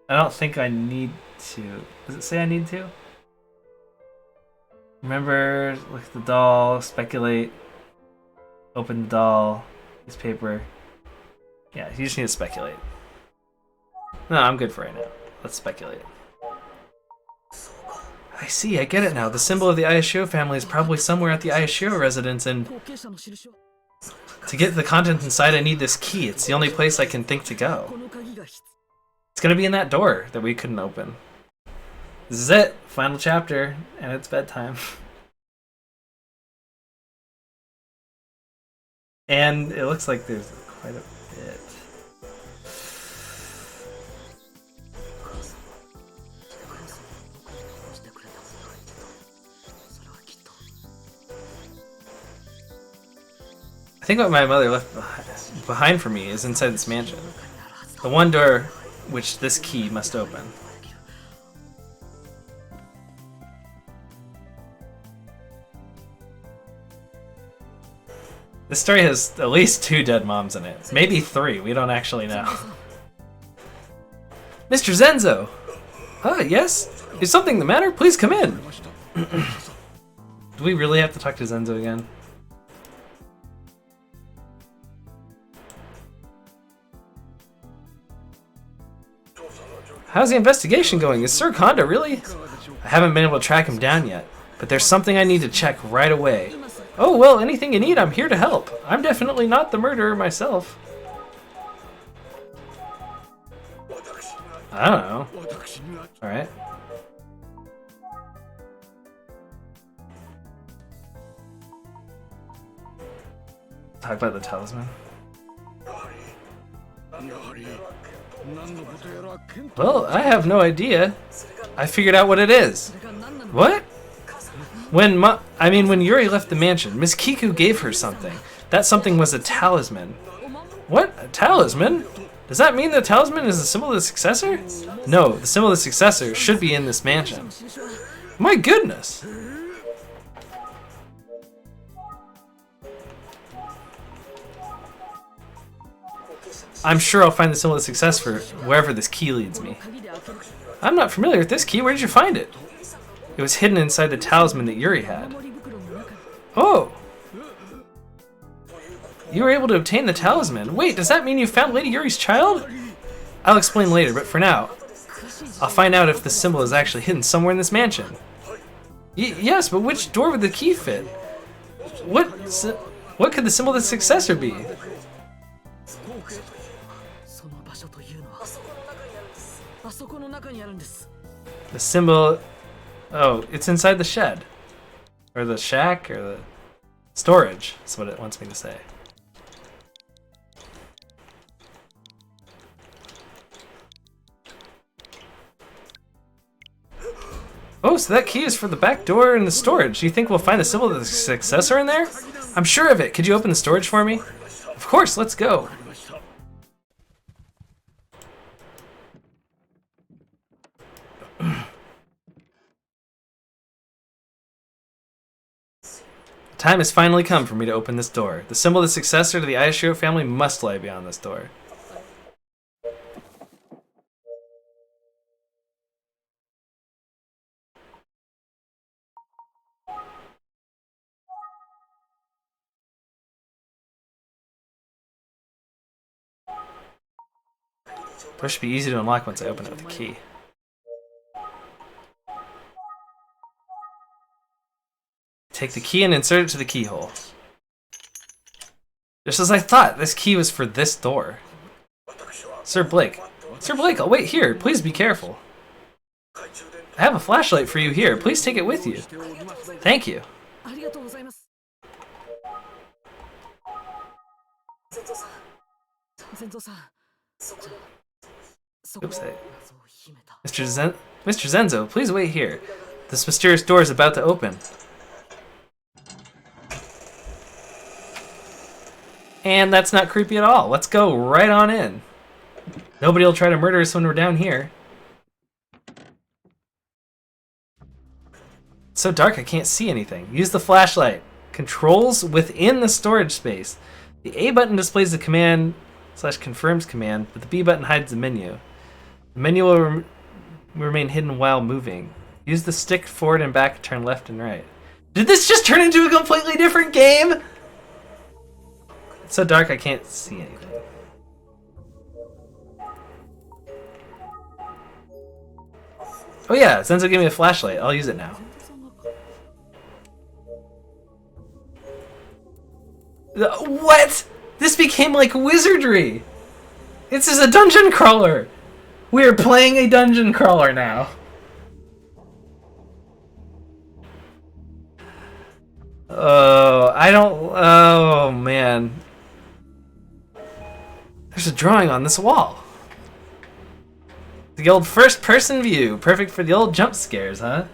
don't think I need to. Does it say I need to? Remember, look at the doll, speculate, open the doll, use paper. Yeah, you just need to speculate. No, I'm good for right now. Let's speculate. I see, I get it now. The symbol of the Ayashiro family is probably somewhere at the Ayashiro residence, and to get the contents inside I need this key. It's the only place I can think to go. It's gonna be in that door that we couldn't open. This is it. Final chapter, and it's bedtime. And it looks like there's quite a bit. I think what my mother left behind for me is inside this mansion. The one door which this key must open. This story has at least 2 dead moms in it. Maybe 3, we don't actually know. Mr. Zenzo! Yes? Is something the matter? Please come in! Do we really have to talk to Zenzo again? How's the investigation going? Is Sir Konda really? I haven't been able to track him down yet, but there's something I need to check right away. Oh, well, anything you need, I'm here to help. I'm definitely not the murderer myself. I don't know. Alright. Talk about the talisman. Well, I have no idea. I figured out what it is. What? When Yuri left the mansion, Miss Kiku gave her something. That something was a talisman. What? A talisman? Does that mean the talisman is the symbol of the successor? No, the symbol of the successor should be in this mansion. My goodness! I'm sure I'll find the symbol of success for wherever this key leads me. I'm not familiar with this key. Where did you find it? It was hidden inside the talisman that Yuri had. Oh! You were able to obtain the talisman. Wait, does that mean you found Lady Yuri's child? I'll explain later, but for now, I'll find out if the symbol is actually hidden somewhere in this mansion. Yes, but which door would the key fit? What could the symbol of the successor be? The symbol... Oh, it's inside the shed. Or the shack, or the storage. That's what it wants me to say. Oh, so that key is for the back door in the storage. Do you think we'll find the symbol of the successor in there? I'm sure of it. Could you open the storage for me? Of course, let's go. The time has finally come for me to open this door. The symbol of the successor to the Ayashiro family must lie beyond this door. Door should be easy to unlock once I open it with a key. Take the key and insert it to the keyhole. Just as I thought, this key was for this door. Sir Blake, I'll wait here. Please be careful. I have a flashlight for you here. Please take it with you. Thank you. Oops, Mr. Zenzo, please wait here. This mysterious door is about to open. And that's not creepy at all. Let's go right on in. Nobody will try to murder us when we're down here. It's so dark I can't see anything. Use the flashlight. Controls within the storage space. The A button displays the command / confirms command, but the B button hides the menu. The menu will remain hidden while moving. Use the stick forward and back to turn left and right. Did this just turn into a completely different game? It's so dark I can't see anything. Oh yeah, Zenzo gave me a flashlight. I'll use it now. What? This became like wizardry. This is a dungeon crawler. We're playing a dungeon crawler now. Oh, I don't... Oh, man. There's a drawing on this wall. The old first-person view. Perfect for the old jump scares, huh?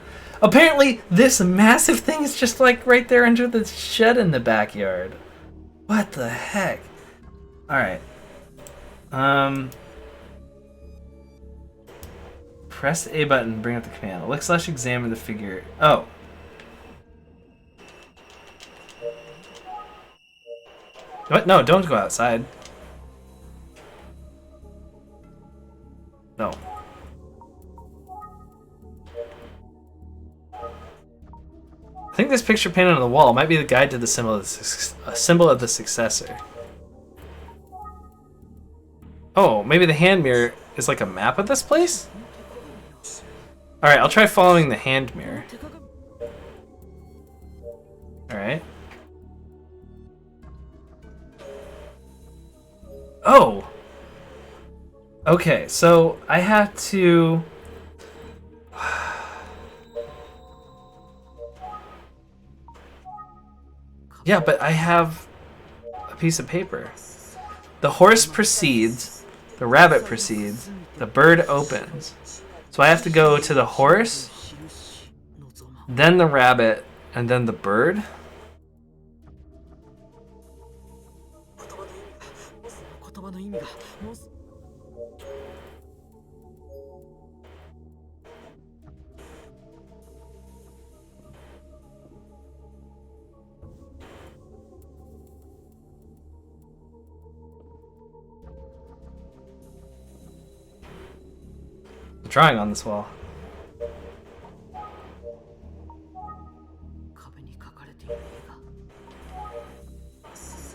Apparently, this massive thing is just like right there under the shed in the backyard. What the heck? Alright. Press the A button, bring up the command. Look / examine the figure. Oh. What? No, don't go outside. No. I think this picture painted on the wall might be the guide to the symbol of the successor. Oh, maybe the hand mirror is like a map of this place? Alright, I'll try following the hand mirror. Alright. Oh! Okay, so I have to... Yeah, but I have a piece of paper. The horse proceeds, the rabbit proceeds, the bird opens. So I have to go to the horse, then the rabbit, and then the bird. Drawing on this wall.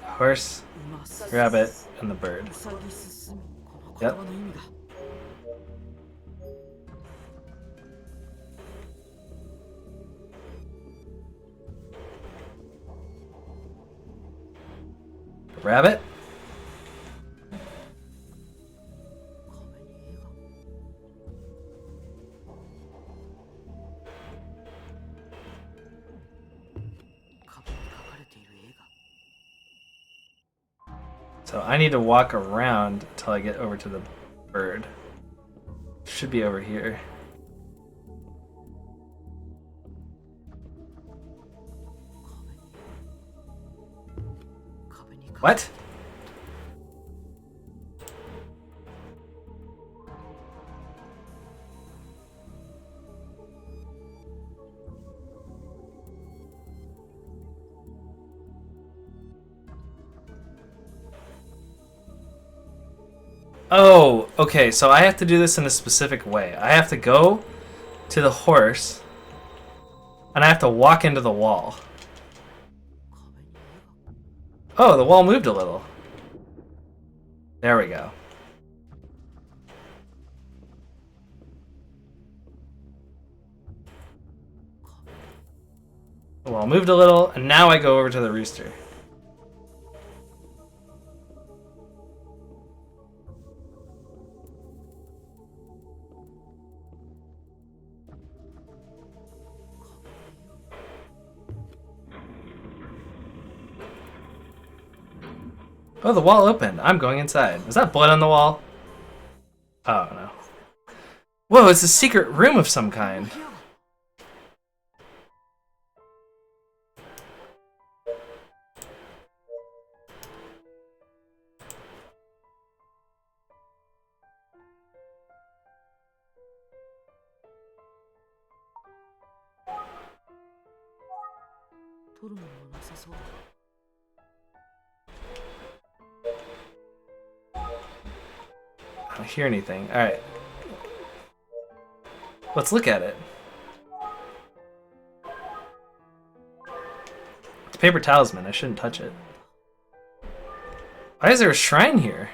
Horse, rabbit, and the bird. Yep. Rabbit? So I need to walk around until I get over to the bird. Should be over here. What? Oh, okay, so I have to do this in a specific way. I have to go to the horse, and I have to walk into the wall. Oh, the wall moved a little. There we go. The wall moved a little, and now I go over to the rooster. Oh, the wall opened. I'm going inside. Is that blood on the wall? Oh, no. Whoa, it's a secret room of some kind. I don't hear anything. Alright. Let's look at it. It's a paper talisman. I shouldn't touch it. Why is there a shrine here?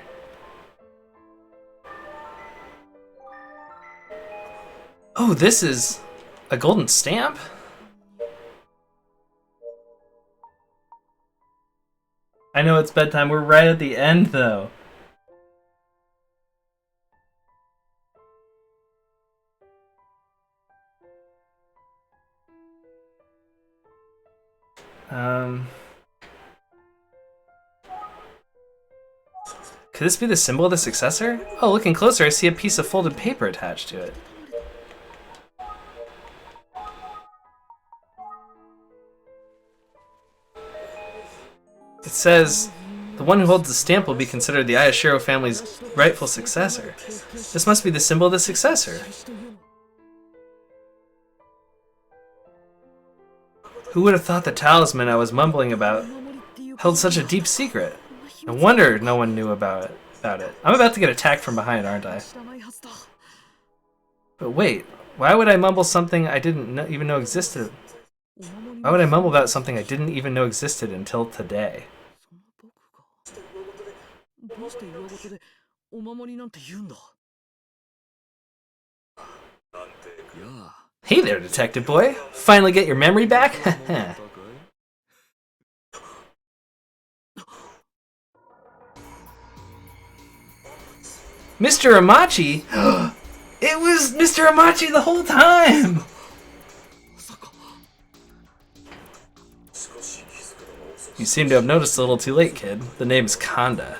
Oh, this is a golden stamp? I know it's bedtime. We're right at the end, though. Could this be the symbol of the successor? Oh, looking closer, I see a piece of folded paper attached to it. It says, the one who holds the stamp will be considered the Ayashiro family's rightful successor. This must be the symbol of the successor. Who would have thought the talisman I was mumbling about held such a deep secret? No wonder no one knew about it. I'm about to get attacked from behind, aren't I? But wait, why would I mumble something I didn't even know existed? Why would I mumble about something I didn't even know existed until today? Hey there, detective boy. Finally get your memory back? Mr. Amachi? It was Mr. Amachi the whole time! You seem to have noticed a little too late, kid. The name's Kanda.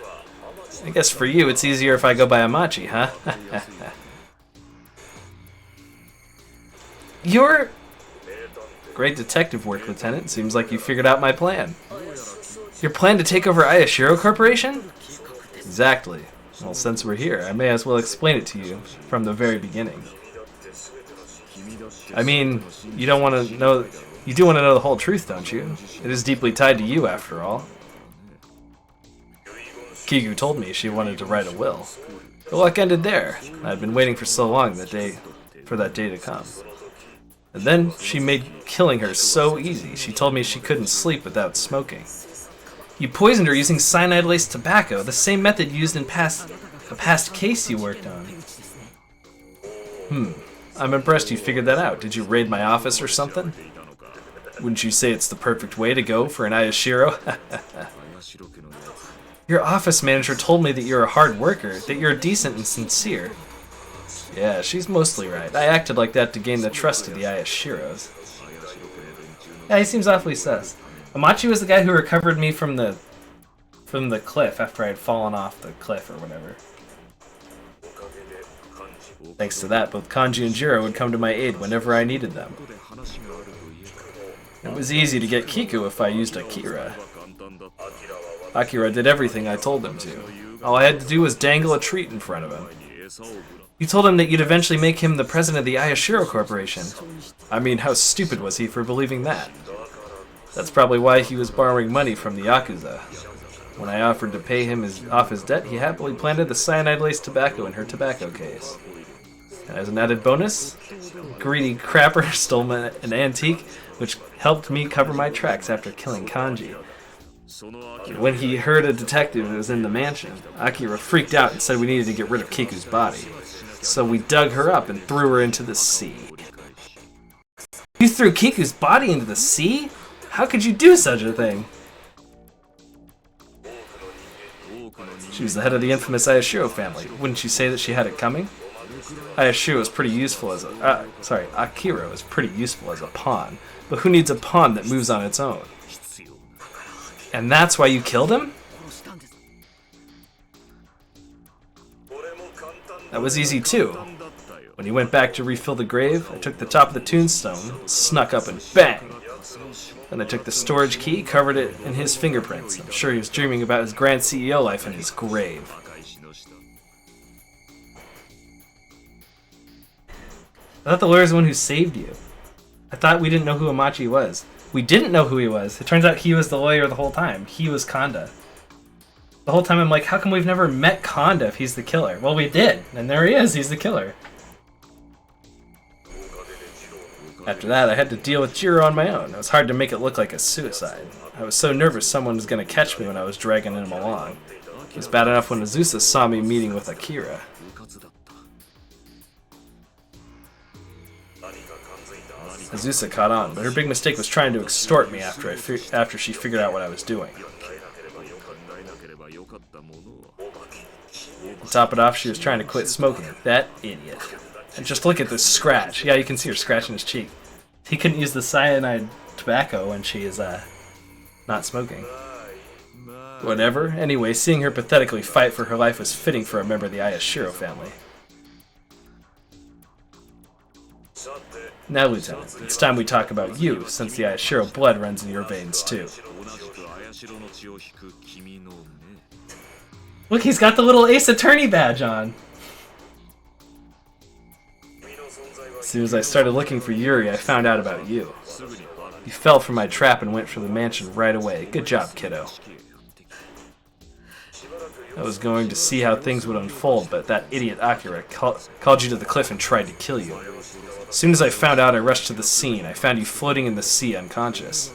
I guess for you it's easier if I go by Amachi, huh? You're... Great detective work, Lieutenant. Seems like you figured out my plan. Your plan to take over Ayashiro Corporation? Exactly. Well, since we're here, I may as well explain it to you from the very beginning. I mean, you don't want to know... You do want to know the whole truth, don't you? It is deeply tied to you, after all. Kiku told me she wanted to write a will. The luck ended there. I'd been waiting for so long for that day to come. And then she made killing her so easy. She told me she couldn't sleep without smoking. You poisoned her using cyanide-laced tobacco, the same method used in a past case you worked on. I'm impressed you figured that out. Did you raid my office or something? Wouldn't you say it's the perfect way to go for an Ayashiro? Your office manager told me that you're a hard worker, that you're decent and sincere. Yeah, she's mostly right. I acted like that to gain the trust of the Ayashiros. Yeah, he seems awfully sus. Amachi was the guy who recovered me from the cliff after I had fallen off the cliff or whatever. Thanks to that, both Kanji and Jiro would come to my aid whenever I needed them. It was easy to get Kiku if I used Akira. Akira did everything I told him to. All I had to do was dangle a treat in front of him. You told him that you'd eventually make him the president of the Ayashiro Corporation. I mean, how stupid was he for believing that? That's probably why he was borrowing money from the Yakuza. When I offered to pay him off his debt, he happily planted the cyanide-laced tobacco in her tobacco case. And as an added bonus, greedy crapper stole an antique, which helped me cover my tracks after killing Kanji. When he heard a detective was in the mansion, Akira freaked out and said we needed to get rid of Kiku's body. So we dug her up and threw her into the sea. You threw Kiku's body into the sea? How could you do such a thing? She was the head of the infamous Ayashiro family. Wouldn't you say that she had it coming? Ayashiro is pretty useful as a... Akira is pretty useful as a pawn. But who needs a pawn that moves on its own? And that's why you killed him? That was easy too. When he went back to refill the grave, I took the top of the tombstone, snuck up and bang! Then I took the storage key, covered it in his fingerprints. I'm sure he was dreaming about his grand CEO life in his grave. I thought the lawyer's the one who saved you. I thought we didn't know who Amachi was. We didn't know who he was. It turns out he was the lawyer the whole time. He was Kanda. The whole time I'm like, how come we've never met Kanda if he's the killer? Well, we did, and there he is. He's the killer. After that, I had to deal with Jiro on my own. It was hard to make it look like a suicide. I was so nervous someone was going to catch me when I was dragging him along. It was bad enough when Azusa saw me meeting with Akira. Azusa caught on, but her big mistake was trying to extort me after she figured out what I was doing. To top it off, she was trying to quit smoking. That idiot. And just look at this scratch. Yeah, you can see her scratching his cheek. He couldn't use the cyanide tobacco when she is not smoking. Whatever. Anyway, seeing her pathetically fight for her life was fitting for a member of the Ayashiro family. Now, Lieutenant, it's time we talk about you, since the Ayashiro blood runs in your veins, too. Look, he's got the little Ace Attorney badge on! As soon as I started looking for Yuri, I found out about you. You fell for my trap and went for the mansion right away. Good job, kiddo. I was going to see how things would unfold, but that idiot Akira called you to the cliff and tried to kill you. As soon as I found out, I rushed to the scene. I found you floating in the sea unconscious.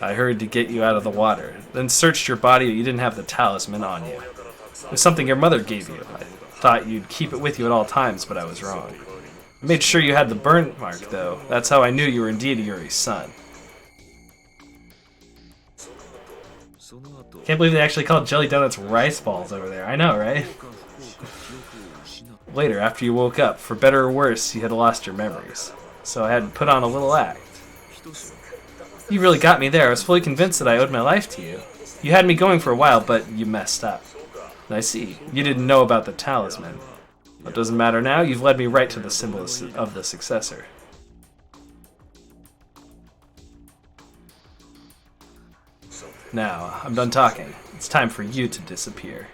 I hurried to get you out of the water, then searched your body, but you didn't have the talisman on you. It was something your mother gave you. I thought you'd keep it with you at all times, but I was wrong. I made sure you had the burn mark, though. That's how I knew you were indeed Yuri's son. Can't believe they actually called jelly donuts rice balls over there. I know, right? Later, after you woke up, for better or worse, you had lost your memories. So I had to put on a little act. You really got me there. I was fully convinced that I owed my life to you. You had me going for a while, but you messed up. And I see. You didn't know about the talisman. It doesn't matter now. You've led me right to the symbol of the successor. Now, I'm done talking. It's time for you to disappear.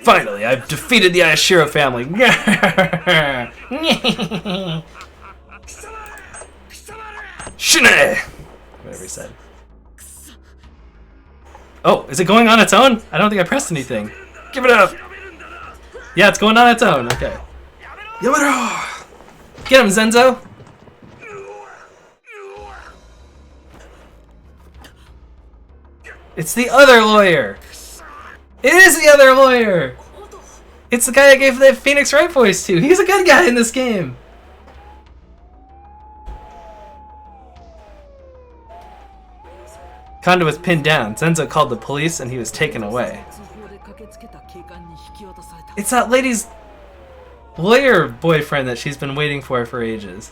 Finally, I've defeated the Ayashiro family! Shine! Whatever he said. Oh, is it going on its own? I don't think I pressed anything. Give it up! Yeah, it's going on its own. Okay. Yamaro! Get him, Zenzo! It's the other lawyer! It is the other lawyer! It's the guy I gave the Phoenix Wright voice to! He's a good guy in this game! Kondo was pinned down. Zenzo called the police and he was taken away. It's that lady's lawyer boyfriend that she's been waiting for ages.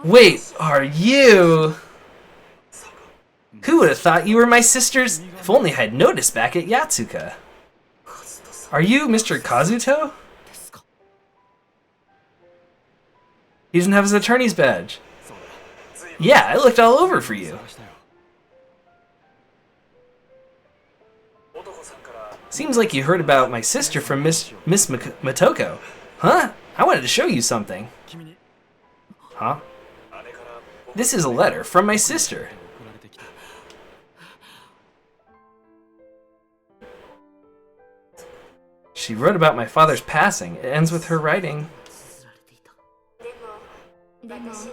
Wait, are you? Who would have thought you were my sister's? If only I'd noticed back at Yatsuka. Are you Mr. Kazuto? He doesn't have his attorney's badge. Yeah, I looked all over for you. Seems like you heard about my sister from Miss Motoko. Huh? I wanted to show you something. Huh? This is a letter from my sister. She wrote about my father's passing. It ends with her writing.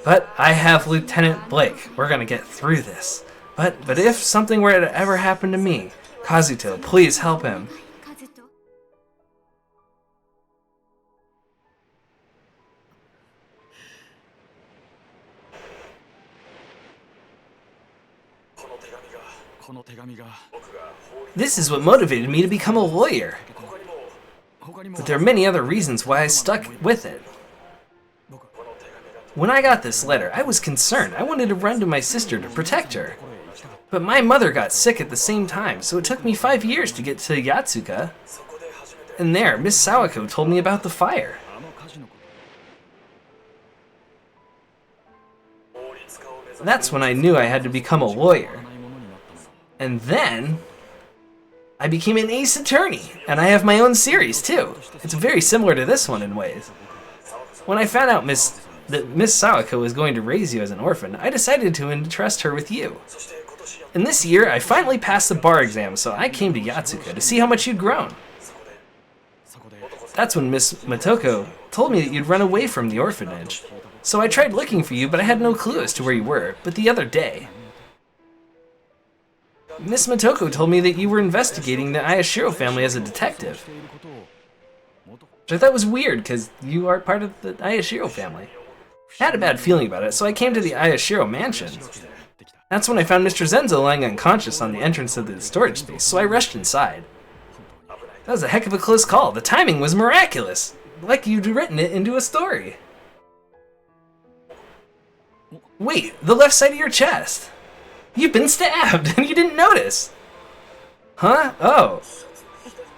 But I have Lieutenant Blake. We're gonna get through this. But if something were to ever happen to me, Kazuto, please help him. This is what motivated me to become a lawyer. But there are many other reasons why I stuck with it. When I got this letter, I was concerned. I wanted to run to my sister to protect her. But my mother got sick at the same time, so it took me 5 years to get to Yatsuka. And there, Miss Sawako told me about the fire. That's when I knew I had to become a lawyer. And then I became an ace attorney, and I have my own series too. It's very similar to this one in ways. When I found out that Miss Sawako was going to raise you as an orphan, I decided to entrust her with you. And this year, I finally passed the bar exam, so I came to Yatsuka to see how much you'd grown. That's when Miss Motoko told me that you'd run away from the orphanage. So I tried looking for you, but I had no clue as to where you were. But the other day, Miss Motoko told me that you were investigating the Ayashiro family as a detective. Which I thought was weird, because you are part of the Ayashiro family. I had a bad feeling about it, so I came to the Ayashiro mansion. That's when I found Mr. Zenzo lying unconscious on the entrance of the storage space, so I rushed inside. That was a heck of a close call. The timing was miraculous. Like you'd written it into a story. Wait, the left side of your chest. You've been stabbed, and you didn't notice. Huh? Oh.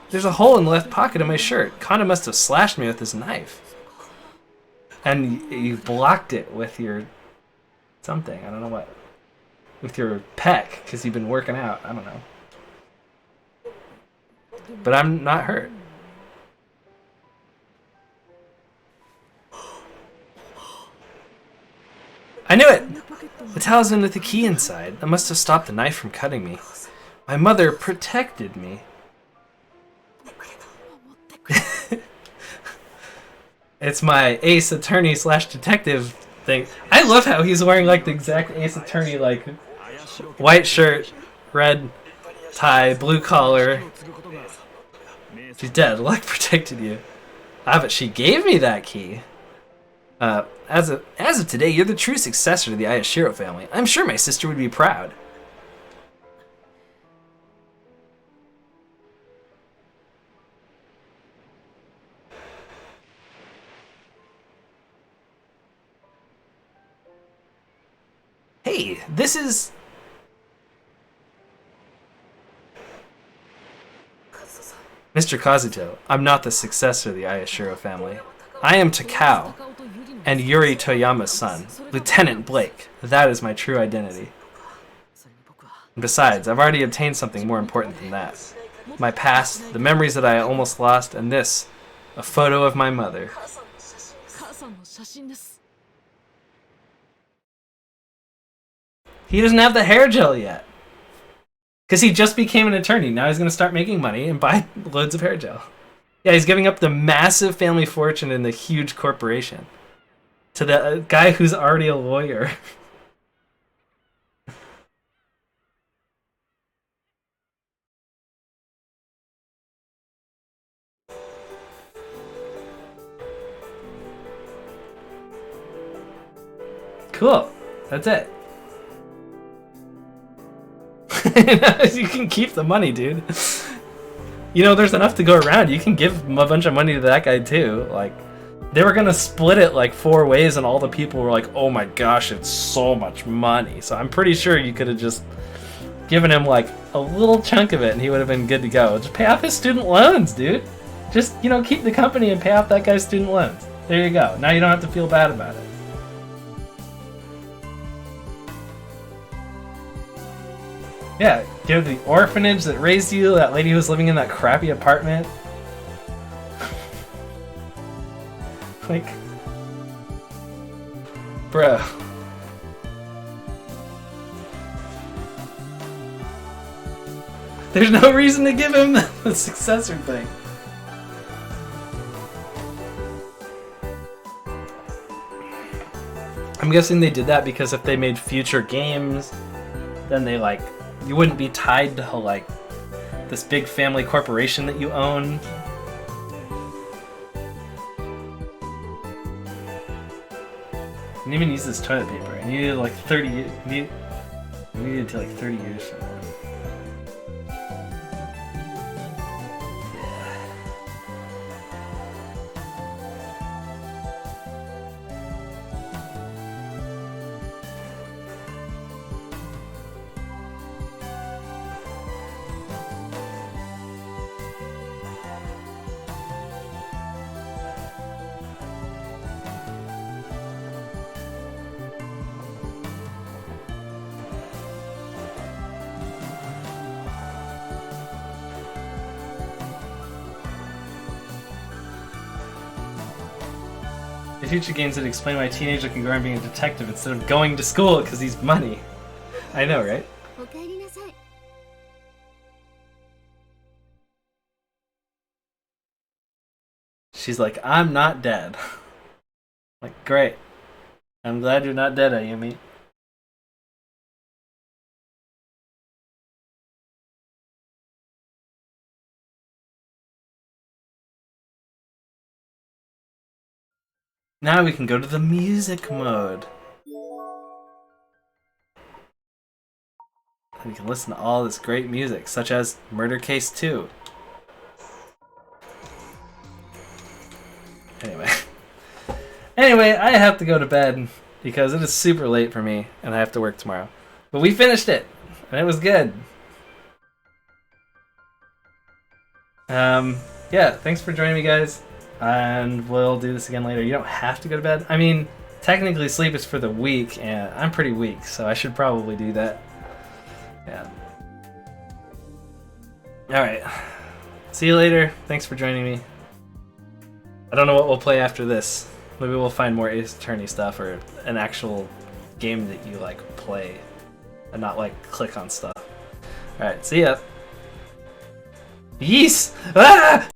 There's a hole in the left pocket of my shirt. Kondo must have slashed me with his knife. And you blocked it with your something. I don't know what. With your pec, because you've been working out. I don't know. But I'm not hurt. I knew it! The talisman with the key inside. I must have stopped the knife from cutting me. My mother protected me. It's my ace attorney slash detective thing. I love how he's wearing like the exact ace attorney, like white shirt, red tie, blue collar. She's dead. Luck protected you. Ah, but she gave me that key. As of today, you're the true successor to the Ayashiro family. I'm sure my sister would be proud. Hey, this is... Mr. Kazuto, I'm not the successor of the Ayashiro family. I am Takao, and Yuri Toyama's son, Lieutenant Blake. That is my true identity. And besides, I've already obtained something more important than that. My past, the memories that I almost lost, and this, a photo of my mother. He doesn't have the hair gel yet. Because he just became an attorney. Now he's going to start making money and buy loads of hair gel. Yeah, he's giving up the massive family fortune in the huge corporation to the guy who's already a lawyer. Cool. That's it. You can keep the money, dude. You know, there's enough to go around. You can give a bunch of money to that guy too. Like, they were gonna split it like 4 ways, and all the people were like, "Oh my gosh, it's so much money." So I'm pretty sure you could have just given him like a little chunk of it, and he would have been good to go. Just pay off his student loans, dude. Just, you know, keep the company and pay off that guy's student loans. There you go. Now you don't have to feel bad about it. Yeah, give the orphanage that raised you, that lady who was living in that crappy apartment. Like, bro. There's no reason to give him the successor thing. I'm guessing they did that because if they made future games, then they like, you wouldn't be tied to like this big family corporation that you own. I didn't even use this toilet paper. I needed like 30 years. I needed to like 30 years from now. The future games that explain why a teenager can go around being a detective instead of going to school because he's money. I know, right? She's like, I'm not dead. Like, great. I'm glad you're not dead, Ayumi. Now we can go to the music mode. And we can listen to all this great music, such as Murder Case 2. Anyway, I have to go to bed because it is super late for me and I have to work tomorrow. But we finished it, and it was good. Yeah, thanks for joining me, guys. And we'll do this again later. You don't have to go to bed. I mean, technically sleep is for the weak, and I'm pretty weak, so I should probably do that. Yeah. Alright. See you later. Thanks for joining me. I don't know what we'll play after this. Maybe we'll find more Ace Attorney stuff or an actual game that you like play and not like click on stuff. Alright, see ya. Yees! Ah!